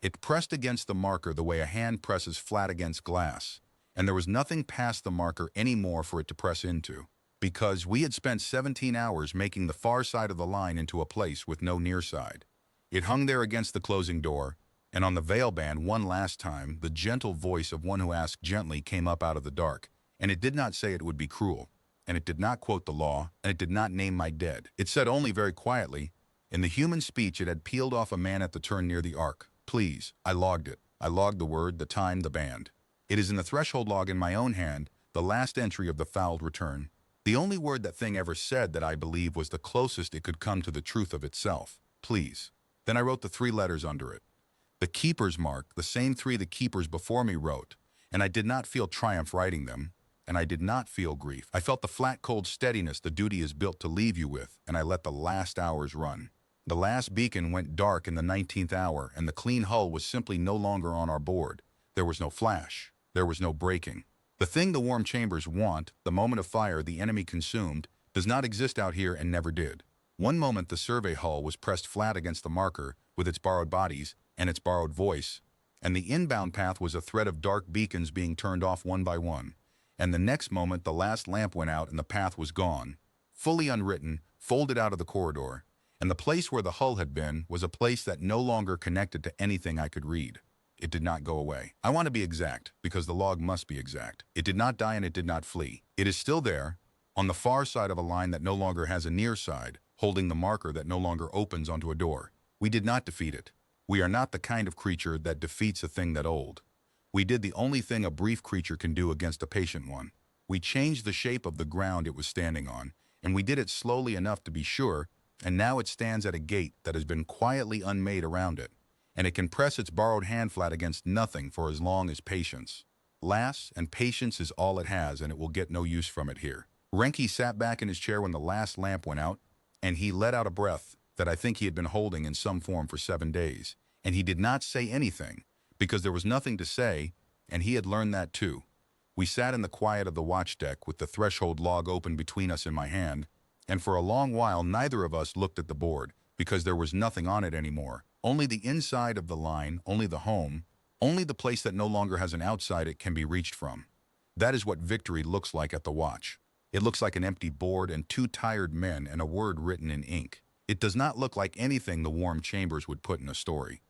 it pressed against the marker the way a hand presses flat against glass, and there was nothing past the marker anymore for it to press into, because we had spent 17 hours making the far side of the line into a place with no near side. It hung there against the closing door, And on the veil band, one last time, the gentle voice of one who asked gently came up out of the dark, and it did not say it would be cruel, and it did not quote the law, and it did not name my dead. It said only very quietly, in the human speech it had peeled off a man at the turn near the ark. Please, I logged it. I logged the word, the time, the band. It is in the threshold log in my own hand, the last entry of the fouled return. The only word that thing ever said that I believe was the closest it could come to the truth of itself. Please. Then I wrote the 3 letters under it. The keeper's mark, the same 3 the keepers before me wrote, and I did not feel triumph writing them, and I did not feel grief. I felt the flat, cold steadiness the duty is built to leave you with, and I let the last hours run. The last beacon went dark in the 19th hour, and the clean hull was simply no longer on our board. There was no flash. There was no breaking. The thing the warm chambers want, the moment of fire the enemy consumed, does not exist out here and never did. One moment the survey hull was pressed flat against the marker with its borrowed bodies and its borrowed voice, and the inbound path was a thread of dark beacons being turned off one by one. And the next moment the last lamp went out and the path was gone, fully unwritten, folded out of the corridor, and the place where the hull had been was a place that no longer connected to anything I could read. It did not go away. I want to be exact, because the log must be exact. It did not die and it did not flee. It is still there, on the far side of a line that no longer has a near side, holding the marker that no longer opens onto a door. We did not defeat it. We are not the kind of creature that defeats a thing that old. We did the only thing a brief creature can do against a patient one. We changed the shape of the ground it was standing on, and we did it slowly enough to be sure, and now it stands at a gate that has been quietly unmade around it, and it can press its borrowed hand flat against nothing for as long as patience lasts, and patience is all it has, and it will get no use from it here. Renke sat back in his chair when the last lamp went out, and he let out a breath that I think he had been holding in some form for 7 days, and he did not say anything, because there was nothing to say, and he had learned that too. We sat in the quiet of the watch deck with the threshold log open between us in my hand, and for a long while neither of us looked at the board, because there was nothing on it anymore. Only the inside of the line, only the home, only the place that no longer has an outside it can be reached from. That is what victory looks like at the watch. It looks like an empty board and 2 tired men and a word written in ink. It does not look like anything the warm chambers would put in a story.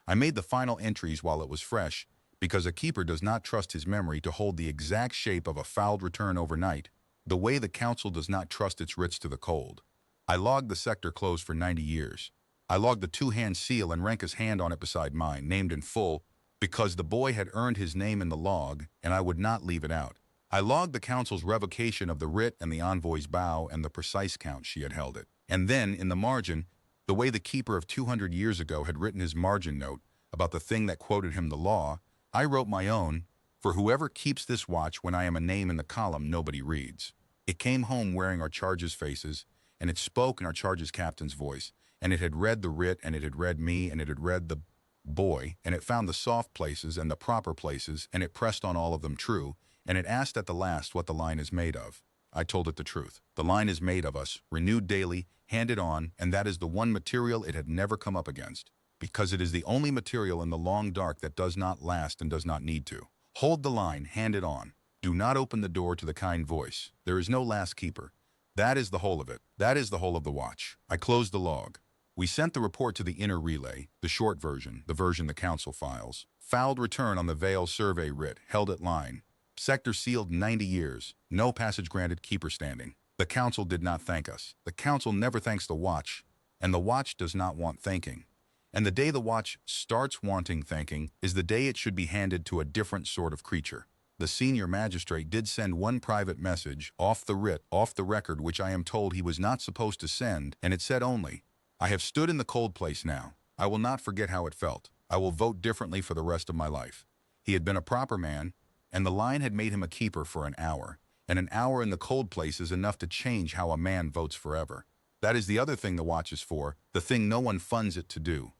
I made the final entries while it was fresh, because a keeper does not trust his memory to hold the exact shape of a fouled return overnight, the way the council does not trust its writs to the cold. I logged the sector closed for 90 years. I logged the 2-hand seal and Renke's hand on it beside mine, named in full, because the boy had earned his name in the log, and I would not leave it out. I logged the council's revocation of the writ and the envoy's bow and the precise count she had held it. And then, in the margin, the way the keeper of 200 years ago had written his margin note about the thing that quoted him the law, I wrote my own, for whoever keeps this watch when I am a name in the column nobody reads. It came home wearing our charges' faces, and it spoke in our charges' captain's voice, and it had read the writ, and it had read me, and it had read the boy, and it found the soft places and the proper places, and it pressed on all of them true, and it asked at the last what the line is made of. I told it the truth. The line is made of us, renewed daily, handed on, and that is the one material it had never come up against, because it is the only material in the long dark that does not last and does not need to. Hold the line, hand it on. Do not open the door to the kind voice. There is no last keeper. That is the whole of it. That is the whole of the watch. I closed the log. We sent the report to the inner relay, the short version, the version the council files. Fouled return on the Vale survey writ, held at line. Sector sealed 90 years. No passage granted, keeper standing. The council did not thank us. The council never thanks the watch, and the watch does not want thanking. And the day the watch starts wanting thanking is the day it should be handed to a different sort of creature. The senior magistrate did send one private message, off the writ, off the record, which I am told he was not supposed to send, and it said only, I have stood in the cold place now. I will not forget how it felt. I will vote differently for the rest of my life. He had been a proper man, and the line had made him a keeper for an hour, and an hour in the cold place is enough to change how a man votes forever. That is the other thing the watch is for, the thing no one funds it to do.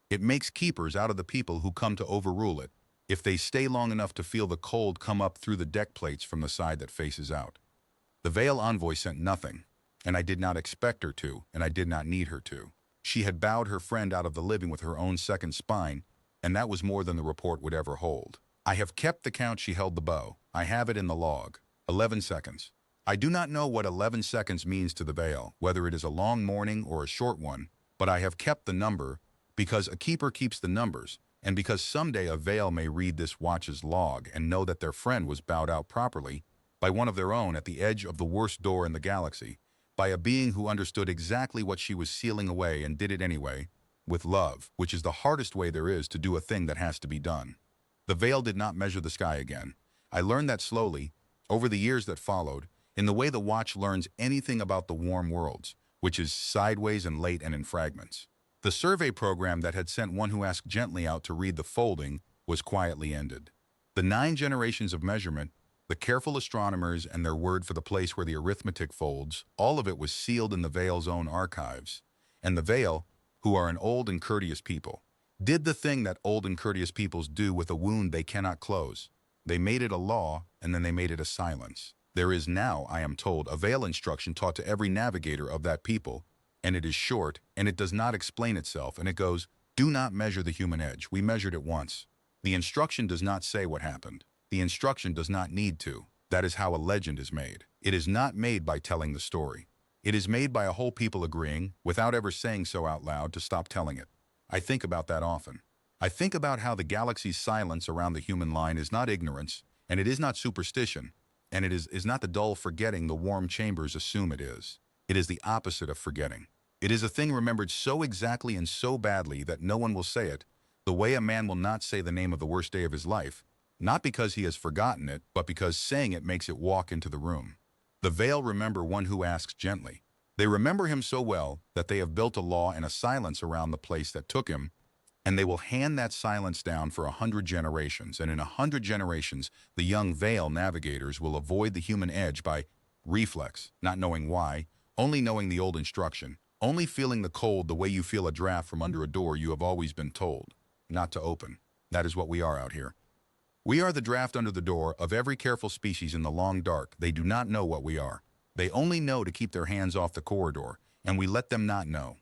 It makes keepers out of the people who come to overrule it, if they stay long enough to feel the cold come up through the deck plates from the side that faces out. The Vale envoy sent nothing, and I did not expect her to, and I did not need her to. She had bowed her friend out of the living with her own second spine, and that was more than the report would ever hold. I have kept the count she held the bow. I have it in the log. 11 seconds. I do not know what 11 seconds means to the Vale, whether it is a long morning or a short one, but I have kept the number because a keeper keeps the numbers, And because someday a Veil may read this watch's log and know that their friend was bowed out properly by one of their own at the edge of the worst door in the galaxy, by a being who understood exactly what she was sealing away and did it anyway, with love, which is the hardest way there is to do a thing that has to be done. The Veil did not measure the sky again. I learned that slowly, over the years that followed, in the way the watch learns anything about the warm worlds, which is sideways and late and in fragments. The survey program that had sent one who asked gently out to read the folding was quietly ended. The 9 generations of measurement, the careful astronomers and their word for the place where the arithmetic folds, all of it was sealed in the Veil's own archives. And the Veil, who are an old and courteous people, did the thing that old and courteous peoples do with a wound they cannot close. They made it a law, and then they made it a silence. There is now, I am told, a Veil instruction taught to every navigator of that people, and it is short, and it does not explain itself, and it goes, do not measure the human edge. We measured it once. The instruction does not say what happened. The instruction does not need to. That is how a legend is made. It is not made by telling the story. It is made by a whole people agreeing, without ever saying so out loud, to stop telling it. I think about that often. I think about how the galaxy's silence around the human line is not ignorance, and it is not superstition, and it is not the dull forgetting the warm chambers assume it is. It is the opposite of forgetting. It is a thing remembered so exactly and so badly that no one will say it, the way a man will not say the name of the worst day of his life, not because he has forgotten it, but because saying it makes it walk into the room. The Veil remember one who asks gently. They remember him so well that they have built a law and a silence around the place that took him, and they will hand that silence down for 100 generations, and in 100 generations, the young Veil navigators will avoid the human edge by reflex, not knowing why, only knowing the old instruction, only feeling the cold the way you feel a draft from under a door you have always been told not to open. That is what we are out here. We are the draft under the door of every careful species in the long dark. They do not know what we are. They only know to keep their hands off the corridor, and we let them not know.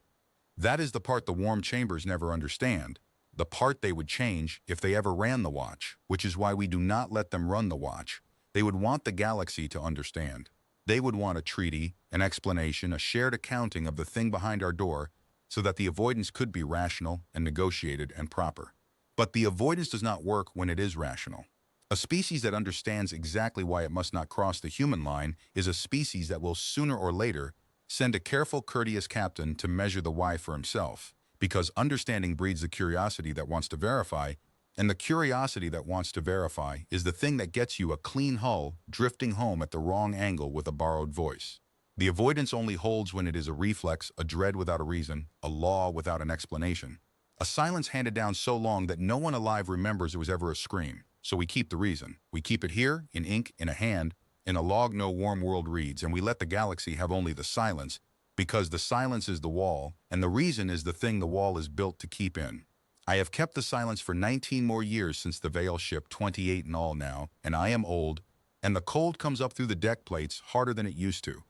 That is the part the warm chambers never understand, the part they would change if they ever ran the watch, which is why we do not let them run the watch. They would want the galaxy to understand. They would want a treaty, an explanation, a shared accounting of the thing behind our door, so that the avoidance could be rational and negotiated and proper. But the avoidance does not work when it is rational. A species that understands exactly why it must not cross the human line is a species that will sooner or later send a careful, courteous captain to measure the why for himself, because understanding breeds the curiosity that wants to verify, and the curiosity that wants to verify is the thing that gets you a clean hull drifting home at the wrong angle with a borrowed voice. The avoidance only holds when it is a reflex, a dread without a reason, a law without an explanation. A silence handed down so long that no one alive remembers it was ever a scream. So we keep the reason. We keep it here, in ink, in a hand, in a log no warm world reads, and we let the galaxy have only the silence, because the silence is the wall, and the reason is the thing the wall is built to keep in. I have kept the silence for 19 more years since the Veil ship, 28 in all now, and I am old, and the cold comes up through the deck plates harder than it used to.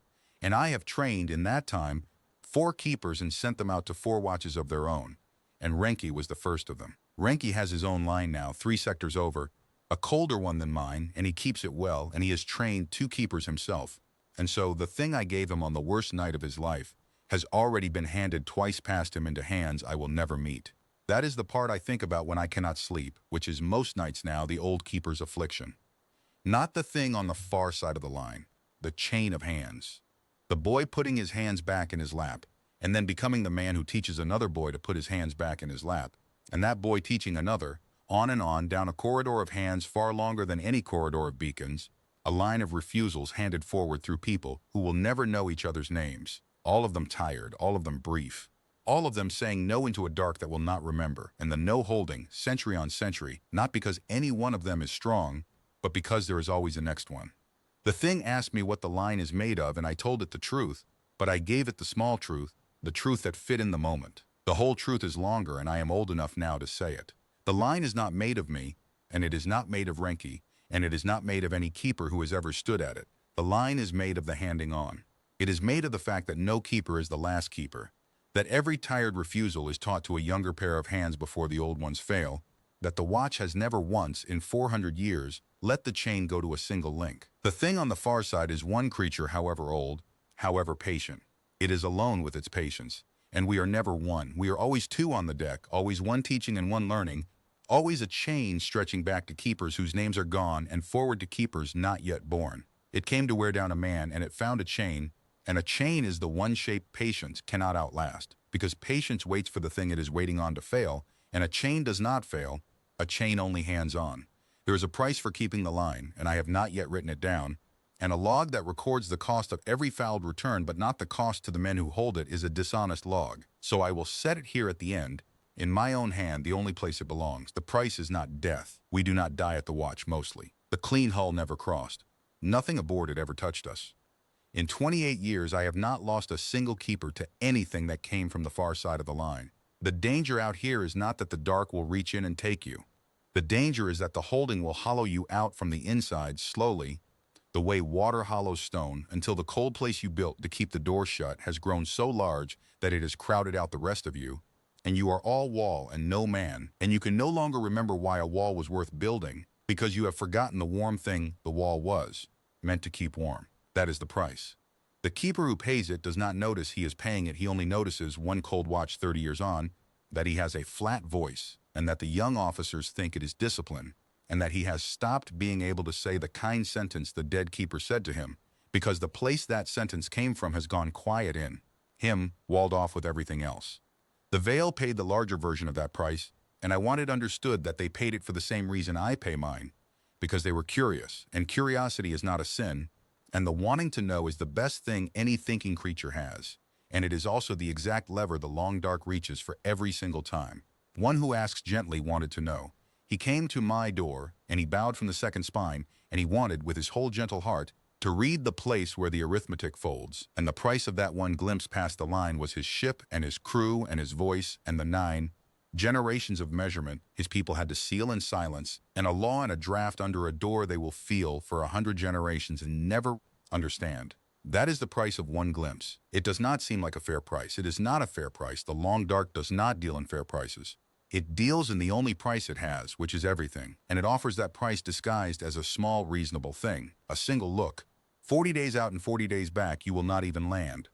And I have trained, in that time, 4 keepers and sent them out to 4 watches of their own, and Renki was the first of them. Renki has his own line now, 3 sectors over, a colder one than mine, and he keeps it well, and he has trained 2 keepers himself. And so the thing I gave him on the worst night of his life has already been handed twice past him into hands I will never meet. That is the part I think about when I cannot sleep, which is most nights now the old keeper's affliction. Not the thing on the far side of the line, the chain of hands. The boy putting his hands back in his lap, and then becoming the man who teaches another boy to put his hands back in his lap, and that boy teaching another, on and on down a corridor of hands far longer than any corridor of beacons, a line of refusals handed forward through people who will never know each other's names, all of them tired, all of them brief, all of them saying no into a dark that will not remember, and the no holding, century on century, not because any one of them is strong, but because there is always a next one. The thing asked me what the line is made of, and I told it the truth, but I gave it the small truth, the truth that fit in the moment. The whole truth is longer, and I am old enough now to say it. The line is not made of me, and it is not made of Renki, and it is not made of any keeper who has ever stood at it. The line is made of the handing on. It is made of the fact that no keeper is the last keeper, that every tired refusal is taught to a younger pair of hands before the old ones fail, that the watch has never once, in 400 years, let the chain go to a single link. The thing on the far side is one creature, however old, however patient. It is alone with its patience, and we are never one. We are always 2 on the deck, always one teaching and one learning, Always a chain stretching back to keepers whose names are gone and forward to keepers not yet born. It came to wear down a man, and it found a chain, and a chain is the one shape patience cannot outlast, because patience waits for the thing it is waiting on to fail, and a chain does not fail, a chain only hands on. There is a price for keeping the line, and I have not yet written it down, and a log that records the cost of every fouled return but not the cost to the men who hold it is a dishonest log. So I will set it here at the end, in my own hand, the only place it belongs. The price is not death. We do not die at the watch, mostly. The clean hull never crossed. Nothing aboard it ever touched us. In 28 years, I have not lost a single keeper to anything that came from the far side of the line. The danger out here is not that the dark will reach in and take you. The danger is that the holding will hollow you out from the inside slowly, the way water hollows stone, until the cold place you built to keep the door shut has grown so large that it has crowded out the rest of you, and you are all wall and no man, and you can no longer remember why a wall was worth building, because you have forgotten the warm thing the wall was, meant to keep warm. That is the price. The keeper who pays it does not notice he is paying it. He only notices, one cold watch 30 years on, that he has a flat voice, and that the young officers think it is discipline, and that he has stopped being able to say the kind sentence the dead keeper said to him, because the place that sentence came from has gone quiet in him, walled off with everything else. The veil paid the larger version of that price, and I want it understood that they paid it for the same reason I pay mine, because they were curious, and curiosity is not a sin, and the wanting to know is the best thing any thinking creature has, and it is also the exact lever the long dark reaches for every single time. One who asks gently wanted to know. He came to my door, and he bowed from the second spine, and he wanted, with his whole gentle heart, to read the place where the arithmetic folds, and the price of that one glimpse past the line was his ship and his crew and his voice and the 9 generations of measurement his people had to seal in silence, and a law and a draft under a door they will feel for 100 generations and never understand. That is the price of one glimpse. It does not seem like a fair price. It is not a fair price. The long dark does not deal in fair prices. It deals in the only price it has, which is everything, and it offers that price disguised as a small, reasonable thing, a single look. 40 days out and 40 days back, you will not even land.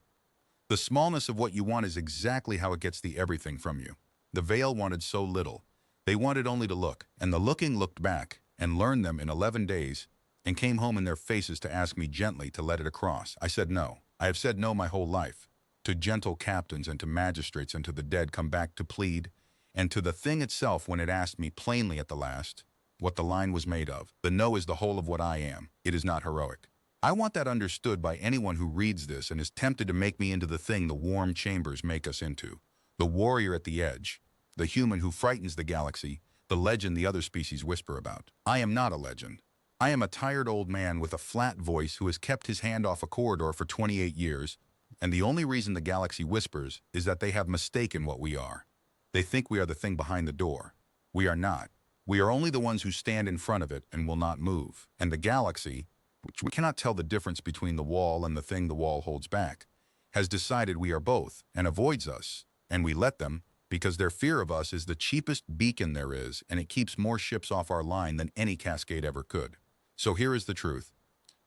The smallness of what you want is exactly how it gets the everything from you. The veil wanted so little. They wanted only to look, and the looking looked back, and learned them in 11 days, and came home in their faces to ask me gently to let it across. I said no. I have said no my whole life. To gentle captains and to magistrates and to the dead come back to plead, and to the thing itself when it asked me plainly at the last what the line was made of. The no is the whole of what I am. It is not heroic. I want that understood by anyone who reads this and is tempted to make me into the thing the warm chambers make us into. The warrior at the edge, the human who frightens the galaxy, the legend the other species whisper about. I am not a legend. I am a tired old man with a flat voice who has kept his hand off a corridor for 28 years, and the only reason the galaxy whispers is that they have mistaken what we are. They think we are the thing behind the door. We are not. We are only the ones who stand in front of it and will not move. And the galaxy, which we cannot tell the difference between the wall and the thing the wall holds back, has decided we are both and avoids us, and we let them, because their fear of us is the cheapest beacon there is, and it keeps more ships off our line than any cascade ever could. So here is the truth.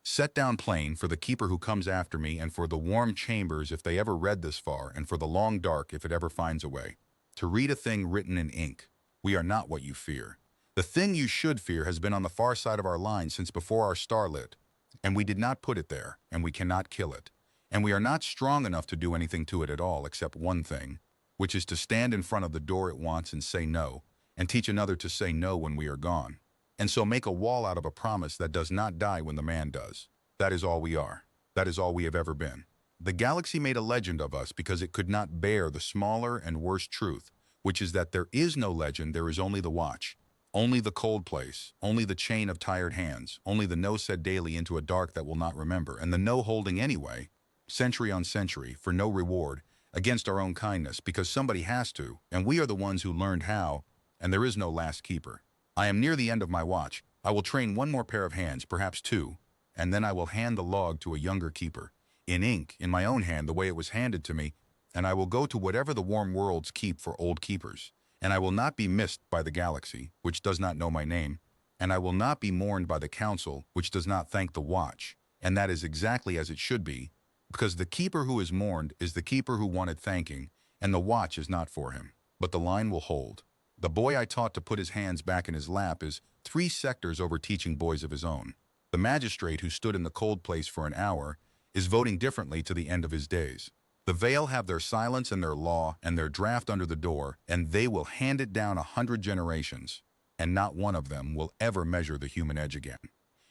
Set down plain for the keeper who comes after me, and for the warm chambers if they ever read this far, and for the long dark if it ever finds a way. To read a thing written in ink. We are not what you fear. The thing you should fear has been on the far side of our line since before our star lit, and we did not put it there, and we cannot kill it. And we are not strong enough to do anything to it at all except one thing, which is to stand in front of the door it wants and say no, and teach another to say no when we are gone. And so make a wall out of a promise that does not die when the man does. That is all we are. That is all we have ever been. The galaxy made a legend of us because it could not bear the smaller and worse truth, which is that there is no legend, there is only the watch, only the cold place, only the chain of tired hands, only the no said daily into a dark that will not remember, and the no holding anyway, century on century, for no reward, against our own kindness, because somebody has to, and we are the ones who learned how, and there is no last keeper. I am near the end of my watch. I will train one more pair of hands, perhaps two, and then I will hand the log to a younger keeper, in ink, in my own hand the way it was handed to me, and I will go to whatever the warm worlds keep for old keepers, and I will not be missed by the galaxy, which does not know my name, and I will not be mourned by the council, which does not thank the watch, and that is exactly as it should be, because the keeper who is mourned is the keeper who wanted thanking, and the watch is not for him. But the line will hold. The boy I taught to put his hands back in his lap is 3 sectors over teaching boys of his own. The magistrate who stood in the cold place for an hour is voting differently to the end of his days. The Veil have their silence and their law and their draft under the door, and they will hand it down 100 generations, and not one of them will ever measure the human edge again.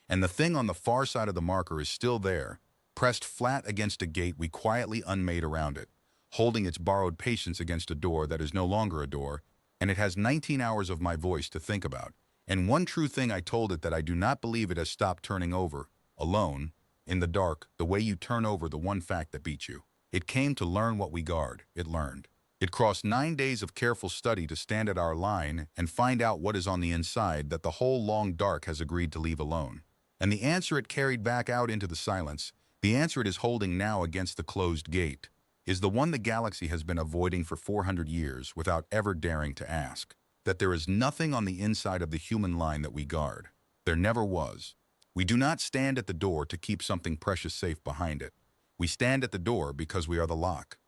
And the thing on the far side of the marker is still there, pressed flat against a gate we quietly unmade around it, holding its borrowed patience against a door that is no longer a door, and it has 19 hours of my voice to think about. And one true thing I told it that I do not believe it has stopped turning over, alone, in the dark, the way you turn over the one fact that beats you. It came to learn what we guard, it learned. It crossed 9 days of careful study to stand at our line and find out what is on the inside that the whole long dark has agreed to leave alone. And the answer it carried back out into the silence, the answer it is holding now against the closed gate, is the one the galaxy has been avoiding for 400 years without ever daring to ask. That there is nothing on the inside of the human line that we guard. There never was. We do not stand at the door to keep something precious safe behind it. We stand at the door because we are the lock.